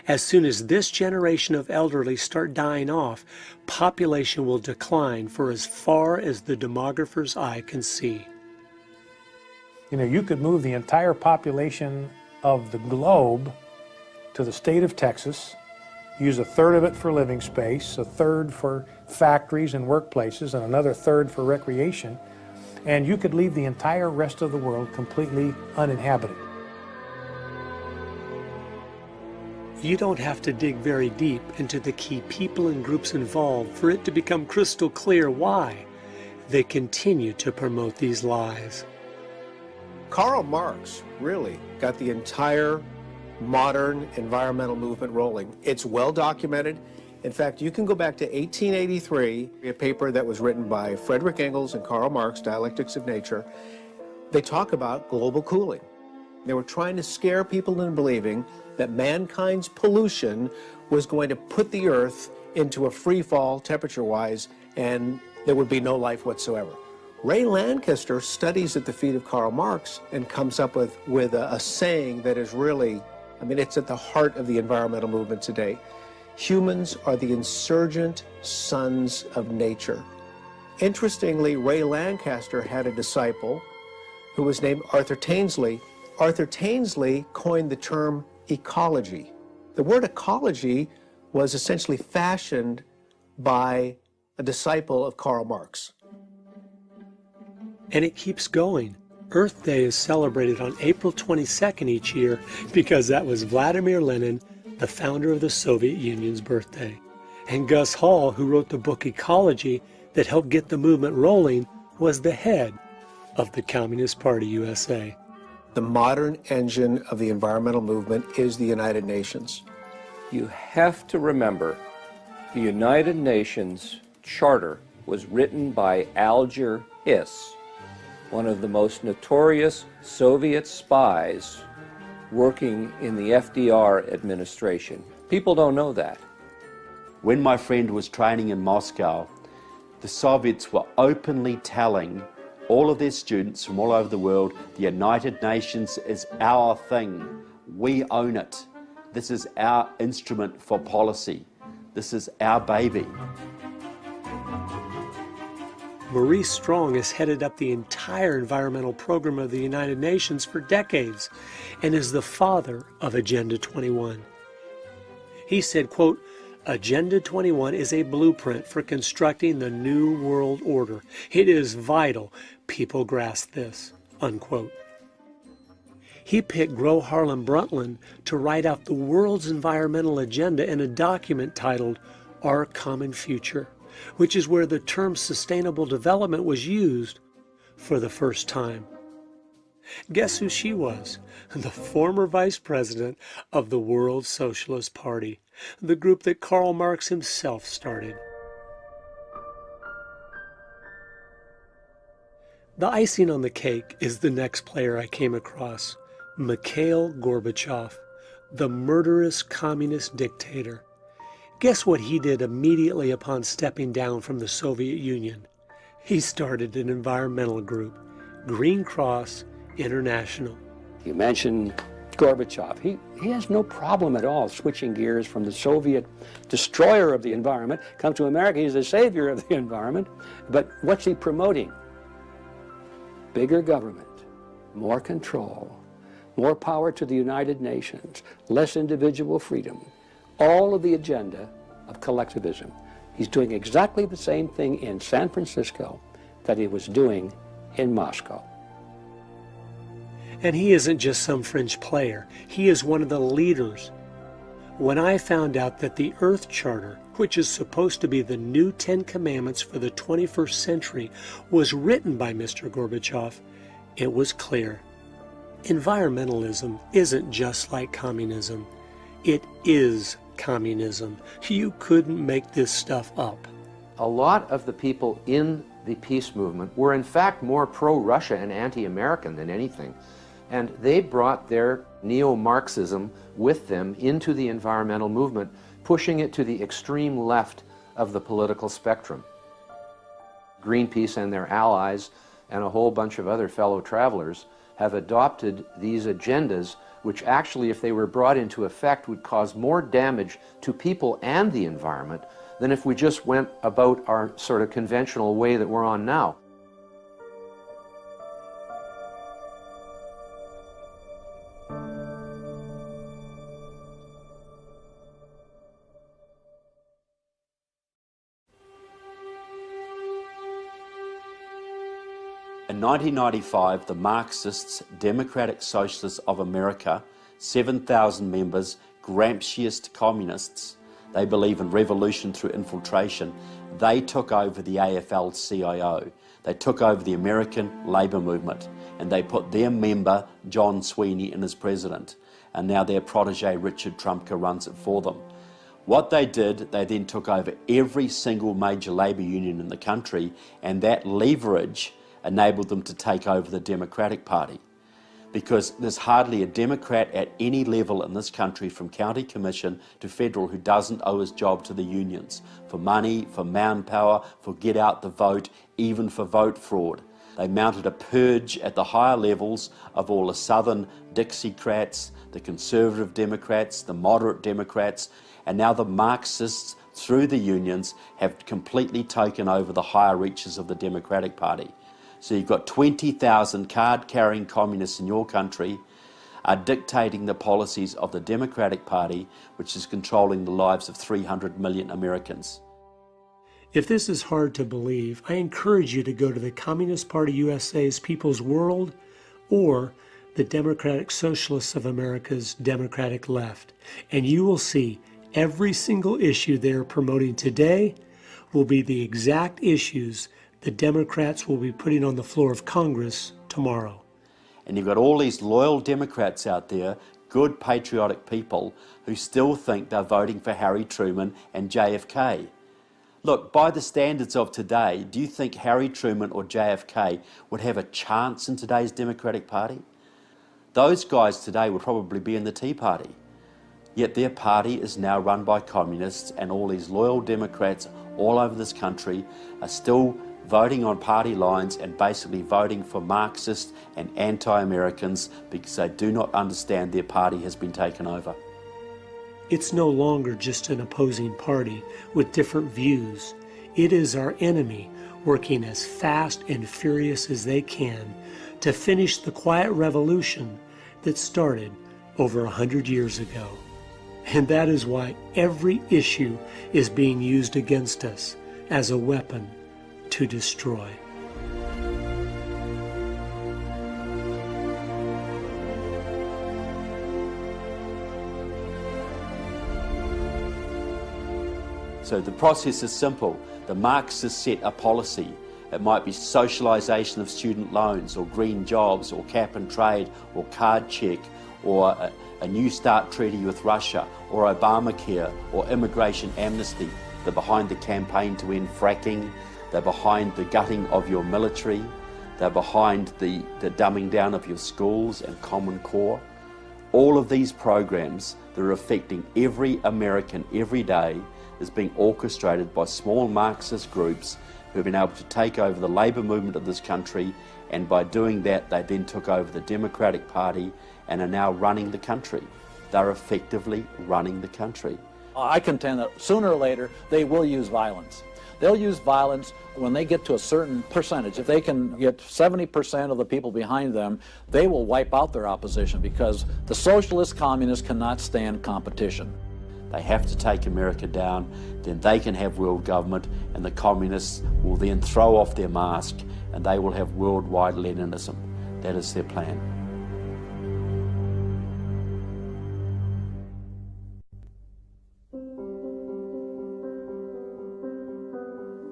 As soon as this generation of elderly start dying off, population will decline for as far as the demographer's eye can see. You know, you could move the entire population of the globe to the state of Texas, use 1/3 of it for living space, 1/3 for factories and workplaces, and another 1/3 for recreation, and you could leave the entire rest of the world completely uninhabited. You don't have to dig very deep into the key people and groups involved for it to become crystal clear why they continue to promote these lies. Karl Marx really got the entire modern environmental movement rolling. It's well documented. In fact, you can go back to 1883, a paper that was written by Frederick Engels and Karl Marx, Dialectics of Nature. They talk about global cooling. They were trying to scare people into believing that mankind's pollution was going to put the Earth into a free fall temperature-wise, and there would be no life whatsoever. Ray Lancaster studies at the feet of Karl Marx and comes up with a saying that is really, I mean, it's at the heart of the environmental movement today. Humans are the insurgent sons of nature. Interestingly, Ray Lancaster had a disciple who was named Arthur Tainsley. Arthur Tainsley coined the term ecology. The word ecology was essentially fashioned by a disciple of Karl Marx. And it keeps going. Earth Day is celebrated on April 22nd each year because that was Vladimir Lenin, the founder of the Soviet Union's birthday. And Gus Hall, who wrote the book Ecology that helped get the movement rolling, was the head of the Communist Party USA. The modern engine of the environmental movement is the United Nations. You have to remember, the United Nations Charter was written by Alger Hiss, one of the most notorious Soviet spies working in the FDR administration. People don't know that. When my friend was training in Moscow, the Soviets were openly telling all of their students from all over the world, the United Nations is our thing. We own it. This is our instrument for policy. This is our baby. Maurice Strong has headed up the entire environmental program of the United Nations for decades and is the father of Agenda 21. He said, quote, Agenda 21 is a blueprint for constructing the new world order. It is vital people grasp this, unquote. He picked Gro Harlem Brundtland to write out the world's environmental agenda in a document titled Our Common Future, which is where the term sustainable development was used for the first time. Guess who she was? The former vice president of the World Socialist Party, the group that Karl Marx himself started. The icing on the cake is the next player I came across, Mikhail Gorbachev, the murderous communist dictator. Guess what he did immediately upon stepping down from the Soviet Union? He started an environmental group, Green Cross International. You mentioned Gorbachev. He has no problem at all switching gears from the Soviet destroyer of the environment, come to America, he's the savior of the environment. But what's he promoting? Bigger government, more control, more power to the United Nations, less individual freedom, all of the agenda of collectivism. He's doing exactly the same thing in San Francisco that he was doing in Moscow. And he isn't just some fringe player. He is one of the leaders. When I found out that the Earth Charter, which is supposed to be the new 10 Commandments for the 21st century, was written by Mr. Gorbachev, it was clear. Environmentalism isn't just like communism. It is communism. You couldn't make this stuff up. A lot of the people in the peace movement were in fact more pro-Russia and anti-American than anything. And they brought their neo-Marxism with them into the environmental movement, pushing it to the extreme left of the political spectrum. Greenpeace and their allies and a whole bunch of other fellow travelers have adopted these agendas, which actually, if they were brought into effect, would cause more damage to people and the environment than if we just went about our sort of conventional way that we're on now. In 1995, the Marxists, Democratic Socialists of America, 7,000 members, Gramsciist communists, they believe in revolution through infiltration, they took over the AFL-CIO. They took over the American Labour movement, and they put their member, John Sweeney, in as president. And now their protege, Richard Trumka, runs it for them. What they did, they then took over every single major labour union in the country, and that leverage enabled them to take over the Democratic Party. Because there's hardly a Democrat at any level in this country, from county commission to federal, who doesn't owe his job to the unions for money, for manpower, for get out the vote, even for vote fraud. They mounted a purge at the higher levels of all the Southern Dixiecrats, the conservative Democrats, the moderate Democrats, and now the Marxists, through the unions, have completely taken over the higher reaches of the Democratic Party. So you've got 20,000 card-carrying communists in your country are dictating the policies of the Democratic Party, which is controlling the lives of 300 million Americans. If this is hard to believe, I encourage you to go to the Communist Party USA's People's World or the Democratic Socialists of America's Democratic Left, and you will see every single issue they are promoting today will be the exact issues the Democrats will be putting on the floor of Congress tomorrow. And you've got all these loyal Democrats out there, good patriotic people, who still think they're voting for Harry Truman and JFK. Look, by the standards of today, do you think Harry Truman or JFK would have a chance in today's Democratic Party? Those guys today would probably be in the Tea Party. Yet their party is now run by communists, and all these loyal Democrats all over this country are still voting on party lines and basically voting for Marxists and anti-Americans because they do not understand their party has been taken over. It's no longer just an opposing party with different views. It is our enemy working as fast and furious as they can to finish the quiet revolution that started over 100 years ago. And that is why every issue is being used against us as a weapon to destroy. So the process is simple. The Marxists set a policy. It might be socialisation of student loans, or green jobs, or cap and trade, or card check, or a New START treaty with Russia, or Obamacare, or immigration amnesty. They're behind the campaign to end fracking. They're behind the gutting of your military. They're behind the dumbing down of your schools and Common Core. All of these programs that are affecting every American every day is being orchestrated by small Marxist groups who have been able to take over the labour movement of this country, and by doing that they then took over the Democratic Party and are now running the country. They're effectively running the country. I contend that sooner or later they will use violence. They'll use violence when they get to a certain percentage. If they can get 70% of the people behind them, they will wipe out their opposition, because the socialist communists cannot stand competition. They have to take America down, then they can have world government, and the communists will then throw off their mask and they will have worldwide Leninism. That is their plan.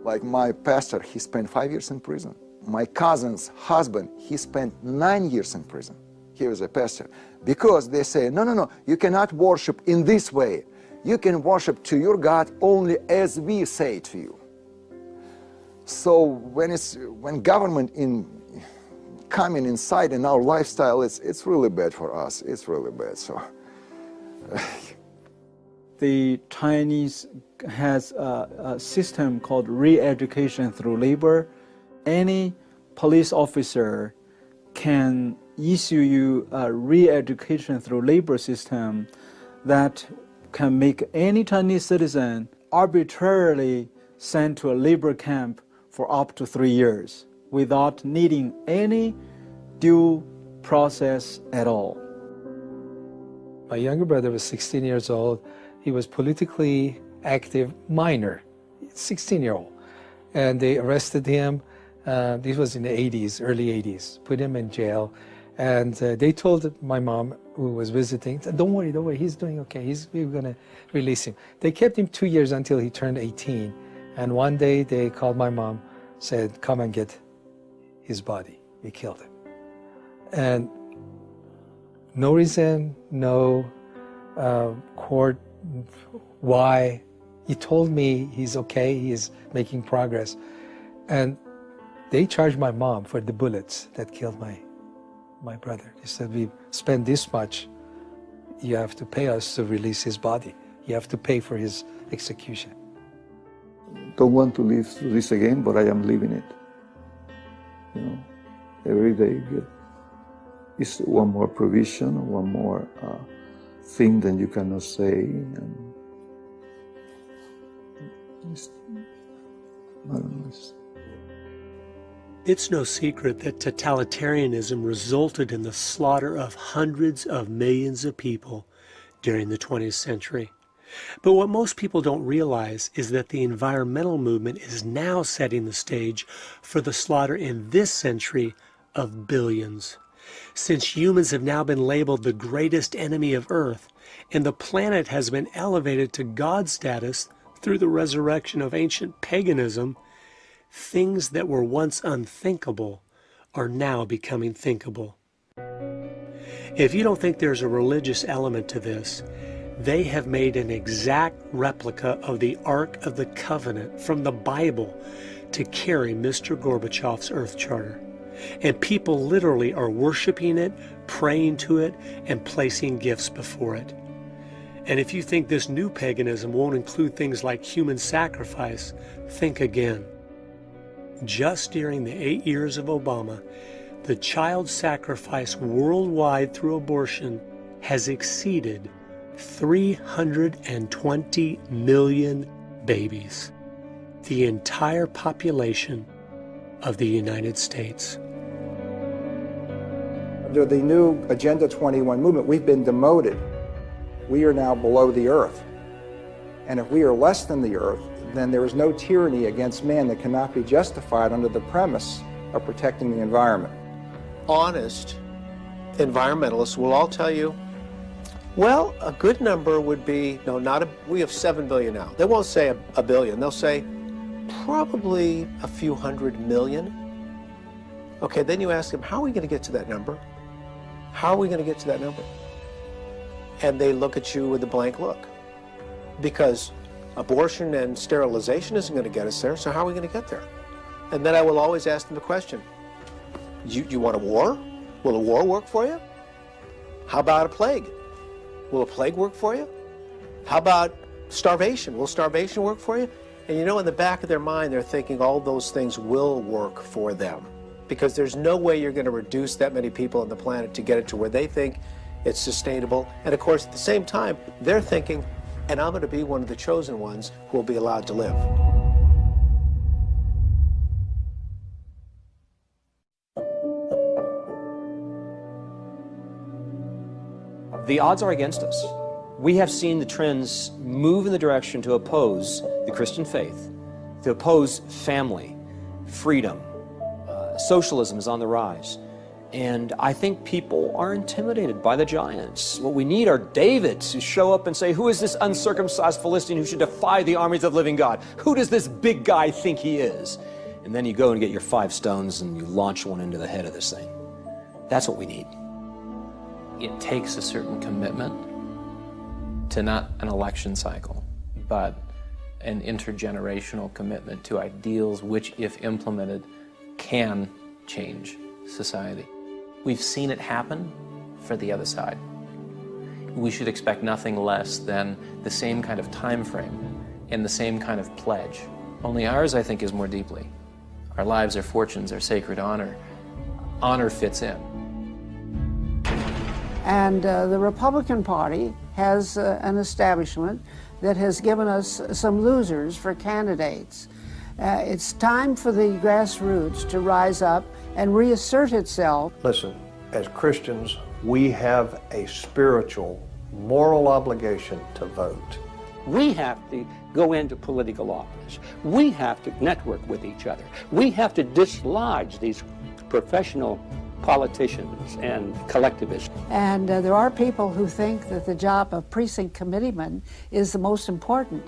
Like my pastor, he spent 5 years in prison. My cousin's husband, he spent 9 years in prison. He was a pastor. Because they say, no, no, no, you cannot worship in this way. You can worship to your God only as we say to you. So when government coming inside in our lifestyle, it's really bad for us. It's really bad. So. The Chinese has a system called re-education through labor. Any police officer can issue you a re-education through labor system that can make any Chinese citizen arbitrarily sent to a labor camp for up to 3 years without needing any due process at all. My younger brother was 16 years old. He was politically active minor, 16-year-old. And they arrested him. This was in the 80s, early 80s, put him in jail. And they told my mom, who was visiting, don't worry, he's doing okay. We're going to release him. They kept him 2 years until he turned 18. And one day they called my mom, said, come and get his body. We killed him. And no reason, no court, why. He told me he's okay, he's making progress. And they charged my mom for the bullets that killed my brother. They said, we spent this much, you have to pay us to release his body. You have to pay for his execution. Don't want to live through this again, but I am living it. You know, every day is one more provision, one more thing that you cannot say. And I don't know. It's no secret that totalitarianism resulted in the slaughter of hundreds of millions of people during the 20th century. But what most people don't realize is that the environmental movement is now setting the stage for the slaughter in this century of billions. Since humans have now been labeled the greatest enemy of Earth, and the planet has been elevated to God status through the resurrection of ancient paganism, things that were once unthinkable are now becoming thinkable. If you don't think there's a religious element to this, they have made an exact replica of the Ark of the Covenant from the Bible to carry Mr. Gorbachev's Earth Charter. And people literally are worshiping it, praying to it, and placing gifts before it. And if you think this new paganism won't include things like human sacrifice, think again. Just during the 8 years of Obama, the child sacrifice worldwide through abortion has exceeded 320 million babies, the entire population of the United States. Under the new Agenda 21 movement, we've been demoted. We are now below the earth. And if we are less than the earth, then there is no tyranny against man that cannot be justified under the premise of protecting the environment. Honest environmentalists will all tell you, well, a good number would be, no, not a, we have 7 billion now. They won't say a billion, they'll say probably a few 100 million. Okay, then you ask them, how are we going to get to that number? How are we going to get to that number? And they look at you with a blank look. Because abortion and sterilization isn't going to get us there, so how are we going to get there? And then I will always ask them the question, You want a war? Will a war work for you? How about a plague? Will a plague work for you? How about starvation? Will starvation work for you? And you know, in the back of their mind, they're thinking all those things will work for them, because there's no way you're going to reduce that many people on the planet to get it to where they think it's sustainable. And of course, at the same time, they're thinking, and I'm going to be one of the chosen ones who will be allowed to live. The odds are against us. We have seen the trends move in the direction to oppose the Christian faith, to oppose family, freedom. Socialism is on the rise. And I think people are intimidated by the giants. What we need are Davids who show up and say, who is this uncircumcised Philistine who should defy the armies of the living God? Who does this big guy think he is? And then you go and get your 5 stones and you launch one into the head of this thing. That's what we need. It takes a certain commitment to not an election cycle, but an intergenerational commitment to ideals which, if implemented, can change society. We've seen it happen for the other side. We should expect nothing less than the same kind of time frame and the same kind of pledge. Only ours, I think, is more deeply. Our lives, our fortunes, our sacred honor. Honor fits in. And the Republican Party has an establishment that has given us some losers for candidates. It's time for the grassroots to rise up and reassert itself. Listen, as Christians, we have a spiritual, moral obligation to vote. We have to go into political office. We have to network with each other. We have to dislodge these professional politicians and collectivists. And there are people who think that the job of precinct committeeman is the most important.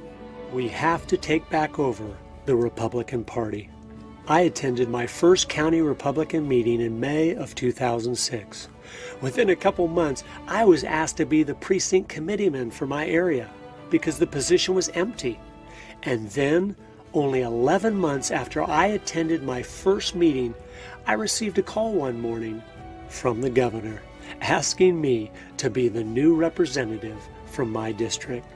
We have to take back over the Republican Party. I attended my first county Republican meeting in May of 2006. Within a couple months, I was asked to be the precinct committeeman for my area because the position was empty. And then, only 11 months after I attended my first meeting, I received a call one morning from the governor asking me to be the new representative from my district.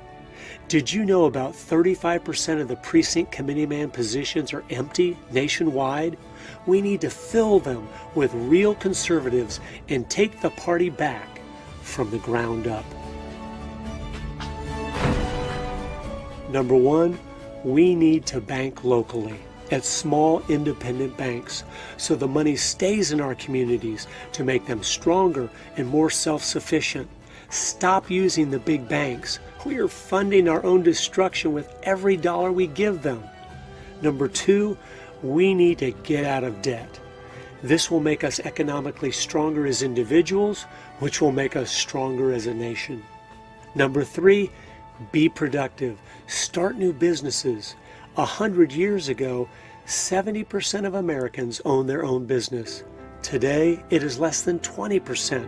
Did you know about 35% of the precinct committeeman positions are empty nationwide? We need to fill them with real conservatives and take the party back from the ground up. Number one, we need to bank locally at small independent banks so the money stays in our communities to make them stronger and more self-sufficient. Stop using the big banks. We are funding our own destruction with every dollar we give them. Number two, we need to get out of debt. This will make us economically stronger as individuals, which will make us stronger as a nation. Number three, be productive. Start new businesses. 100 years ago, 70% of Americans own their own business. Today, it is less than 20%.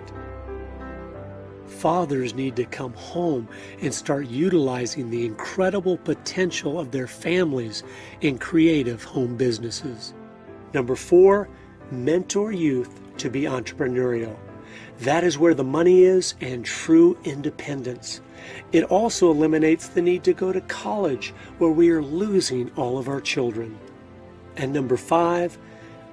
Fathers need to come home and start utilizing the incredible potential of their families in creative home businesses. Number four, mentor youth to be entrepreneurial. That is where the money is and true independence. It also eliminates the need to go to college, where we are losing all of our children. And number five,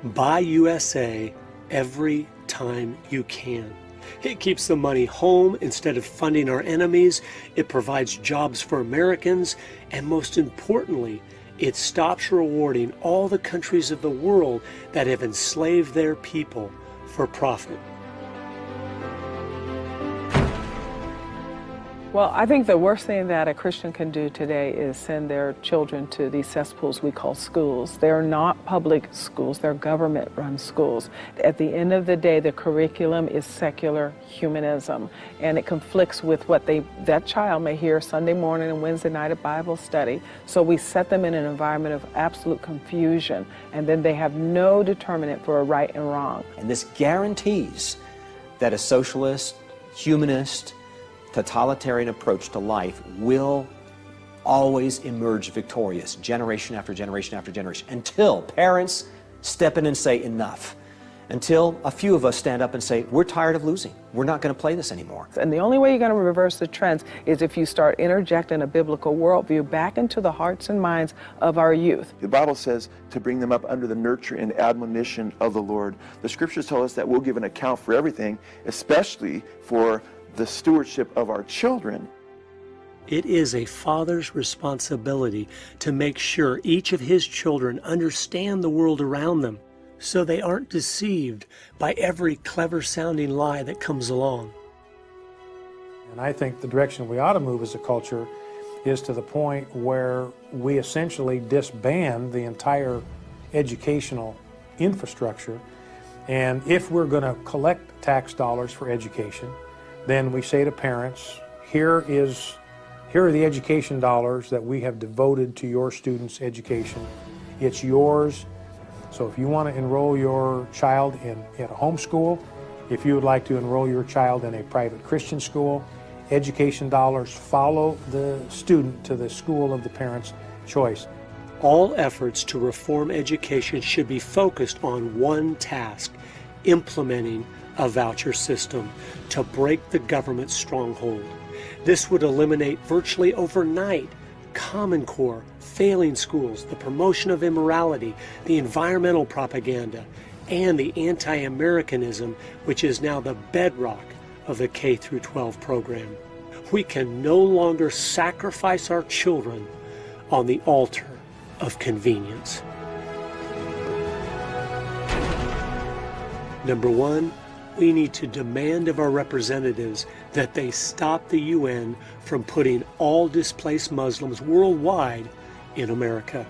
buy USA every time you can. It keeps the money home instead of funding our enemies. It provides jobs for Americans. And most importantly, it stops rewarding all the countries of the world that have enslaved their people for profit. Well, I think the worst thing that a Christian can do today is send their children to these cesspools we call schools. They're not public schools, they're government-run schools. At the end of the day, the curriculum is secular humanism, and it conflicts with what that child may hear Sunday morning and Wednesday night at Bible study. So we set them in an environment of absolute confusion, and then they have no determinant for a right and wrong. And this guarantees that a socialist, humanist, totalitarian approach to life will always emerge victorious, generation after generation after generation, until parents step in and say enough. until a few of us stand up and say, we're tired of losing. We're not going to play this anymore. And the only way you're going to reverse the trends is if you start interjecting a biblical worldview back into the hearts and minds of our youth. The Bible says to bring them up under the nurture and admonition of the Lord. The scriptures tell us that we'll give an account for everything, especially for the stewardship of our children. It is a father's responsibility to make sure each of his children understand the world around them, so they aren't deceived by every clever-sounding lie that comes along. And I think the direction we ought to move as a culture is to the point where we essentially disband the entire educational infrastructure. And if we're going to collect tax dollars for education, then we say to parents, here are the education dollars that we have devoted to your students' education. It's yours. So if you want to enroll your child in a homeschool, if you would like to enroll your child in a private Christian school, education dollars follow the student to the school of the parent's choice. All efforts to reform education should be focused on one task: implementing a voucher system to break the government stronghold. This would eliminate virtually overnight Common Core, failing schools, the promotion of immorality, the environmental propaganda, and the anti-Americanism, which is now the bedrock of the K-12 program. We can no longer sacrifice our children on the altar of convenience. Number one, we need to demand of our representatives that they stop the UN from putting all displaced Muslims worldwide in America.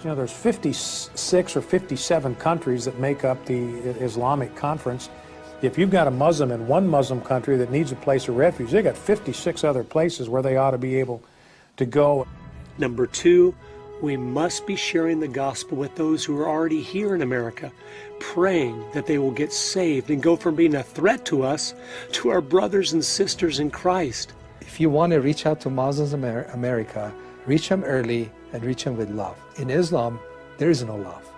You know, there's 56 or 57 countries that make up the Islamic Conference. If you've got a Muslim in one Muslim country that needs a place of refuge, they've got 56 other places where they ought to be able to go. Number two, we must be sharing the gospel with those who are already here in America, praying that they will get saved and go from being a threat to us to our brothers and sisters in Christ. If you want to reach out to Muslims in America, reach them early and reach them with love. In Islam, there is no love.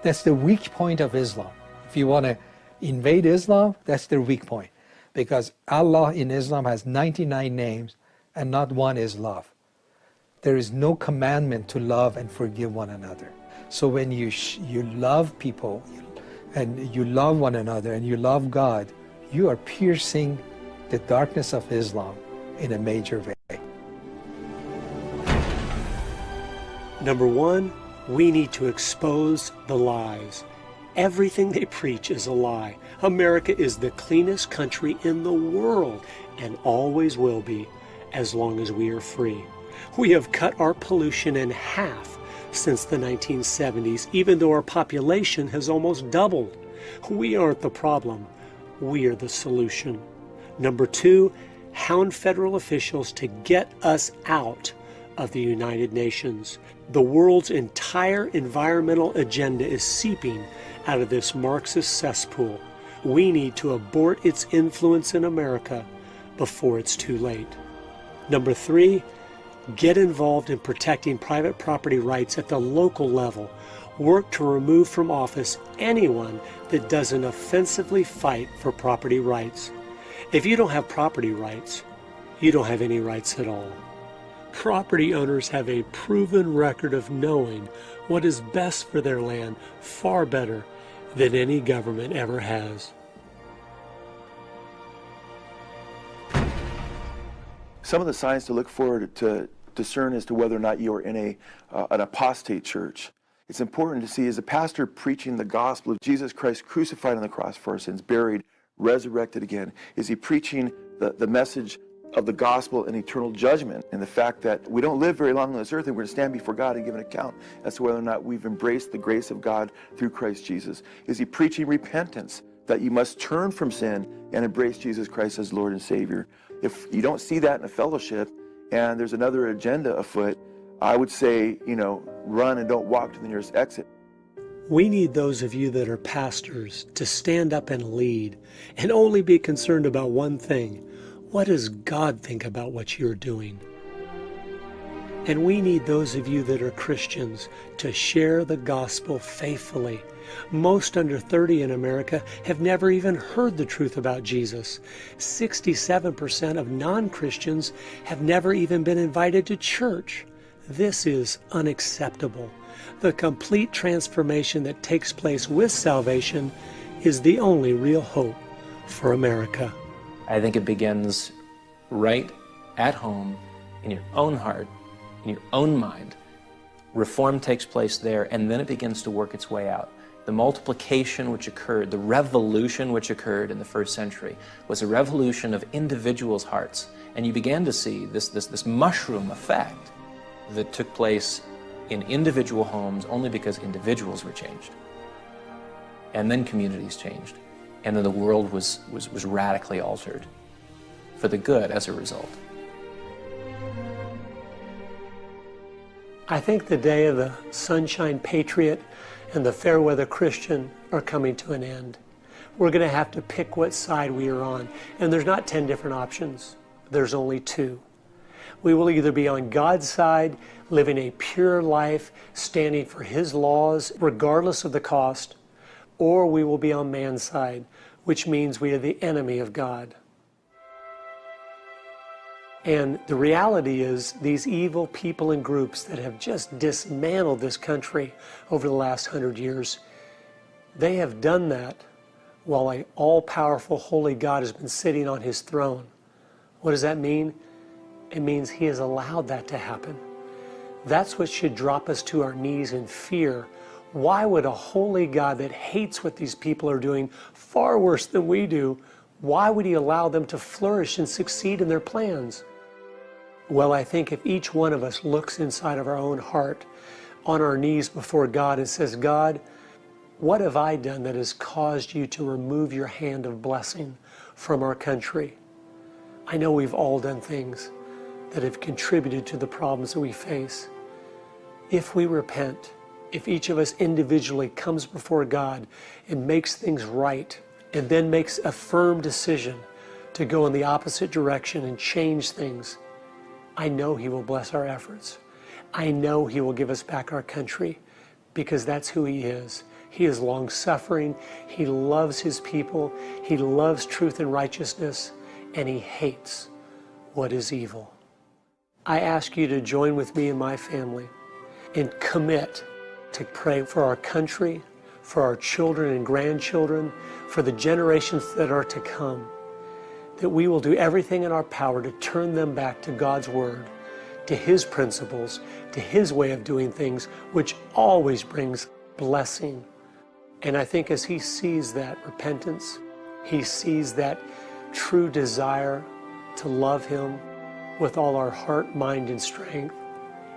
That's the weak point of Islam. If you want to invade Islam, that's their weak point. Because Allah in Islam has 99 names and not one is love. There is no commandment to love and forgive one another. So when you love people and you love one another and you love God, you are piercing the darkness of Islam in a major way. Number one, we need to expose the lies. Everything they preach is a lie. America is the cleanest country in the world and always will be as long as we are free. We have cut our pollution in half since the 1970s, even though our population has almost doubled. We aren't the problem, we are the solution. Number two, hound federal officials to get us out of the United Nations. The world's entire environmental agenda is seeping out of this Marxist cesspool. We need to abort its influence in America before it's too late. Number three, get involved in protecting private property rights at the local level. Work to remove from office anyone that doesn't offensively fight for property rights. If you don't have property rights, you don't have any rights at all. Property owners have a proven record of knowing what is best for their land far better than any government ever has. Some of the signs to look for to discern as to whether or not you are in an apostate church. It's important to see, is a pastor preaching the gospel of Jesus Christ crucified on the cross for our sins, buried, resurrected again? Is he preaching the message of the gospel and eternal judgment, and the fact that we don't live very long on this earth and we're going to stand before God and give an account as to whether or not we've embraced the grace of God through Christ Jesus? Is he preaching repentance, that you must turn from sin and embrace Jesus Christ as Lord and Savior? If you don't see that in a fellowship and there's another agenda afoot, I would say, run and don't walk to the nearest exit. We need those of you that are pastors to stand up and lead and only be concerned about one thing. What does God think about what you're doing? And we need those of you that are Christians to share the gospel faithfully Most under 30 in America have never even heard the truth about Jesus. 67% of non-Christians have never even been invited to church. This is unacceptable. The complete transformation that takes place with salvation is the only real hope for America. I think it begins right at home, in your own heart, in your own mind. Reform takes place there, and then it begins to work its way out. The multiplication which occurred, the revolution which occurred in the first century, was a revolution of individuals' hearts. And you began to see this mushroom effect that took place in individual homes only because individuals were changed. And then communities changed. And then the world was radically altered for the good as a result. I think the day of the Sunshine Patriot and the Fairweather Christian are coming to an end. We're going to have to pick what side we are on. And there's not 10 different options. There's only 2. We will either be on God's side, living a pure life, standing for His laws, regardless of the cost, or we will be on man's side, which means we are the enemy of God. And the reality is, these evil people and groups that have just dismantled this country over the last 100 years, they have done that while an all-powerful, holy God has been sitting on His throne. What does that mean? It means He has allowed that to happen. That's what should drop us to our knees in fear. Why would a holy God that hates what these people are doing far worse than we do, why would He allow them to flourish and succeed in their plans? Well, I think if each one of us looks inside of our own heart, on our knees before God, and says, God, what have I done that has caused you to remove your hand of blessing from our country? I know we've all done things that have contributed to the problems that we face. If we repent, if each of us individually comes before God and makes things right, and then makes a firm decision to go in the opposite direction and change things, I know He will bless our efforts. I know He will give us back our country, because that's who He is. He is long-suffering. He loves His people. He loves truth and righteousness, and He hates what is evil. I ask you to join with me and my family and commit to pray for our country, for our children and grandchildren, for the generations that are to come, that we will do everything in our power to turn them back to God's Word, to His principles, to His way of doing things, which always brings blessing. And I think as He sees that repentance, He sees that true desire to love Him with all our heart, mind, and strength,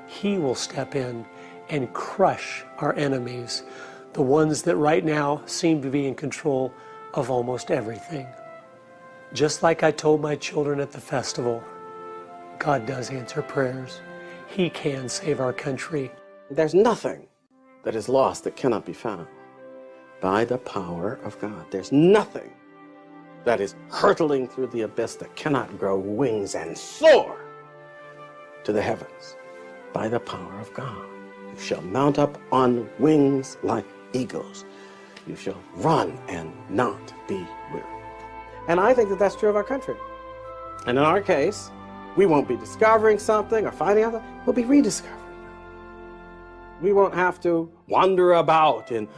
He will step in and crush our enemies, the ones that right now seem to be in control of almost everything. Just like I told my children at the festival, God does answer prayers. He can save our country. There's nothing that is lost that cannot be found by the power of God. There's nothing that is hurtling through the abyss that cannot grow wings and soar to the heavens by the power of God. You shall mount up on wings like eagles. You shall run and not be weary. And I think that that's true of our country. And in our case, we won't be discovering something or finding out, we'll be rediscovering. We won't have to wander about in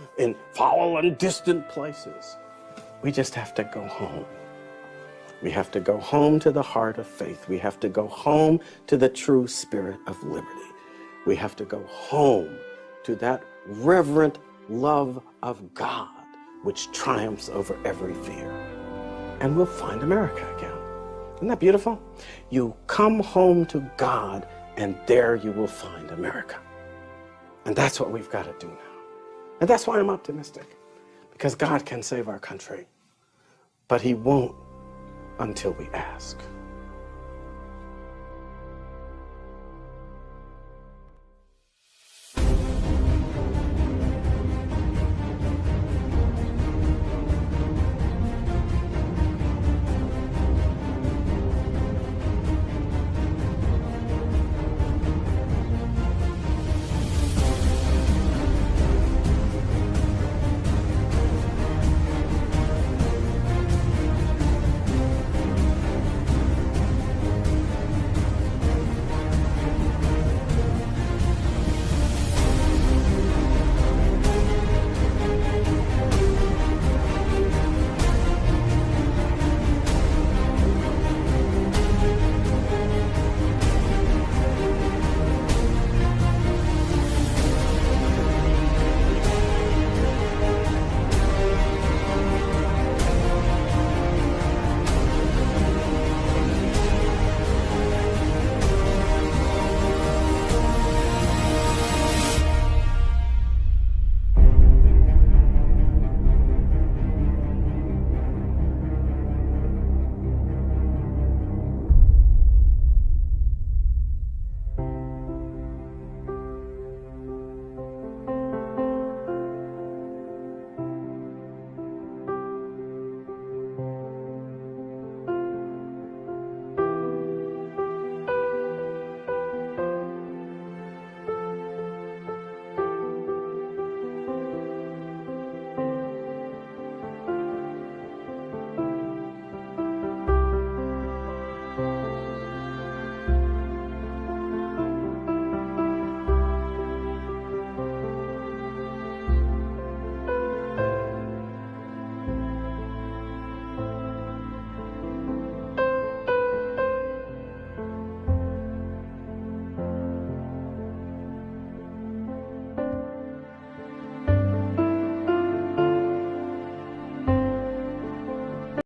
foul and distant places. We just have to go home. We have to go home to the heart of faith. We have to go home to the true spirit of liberty. We have to go home to that reverent love of God which triumphs over every fear. And we'll find America again. Isn't that beautiful? You come home to God, and there you will find America. And that's what we've got to do now. And that's why I'm optimistic, because God can save our country, but He won't until we ask.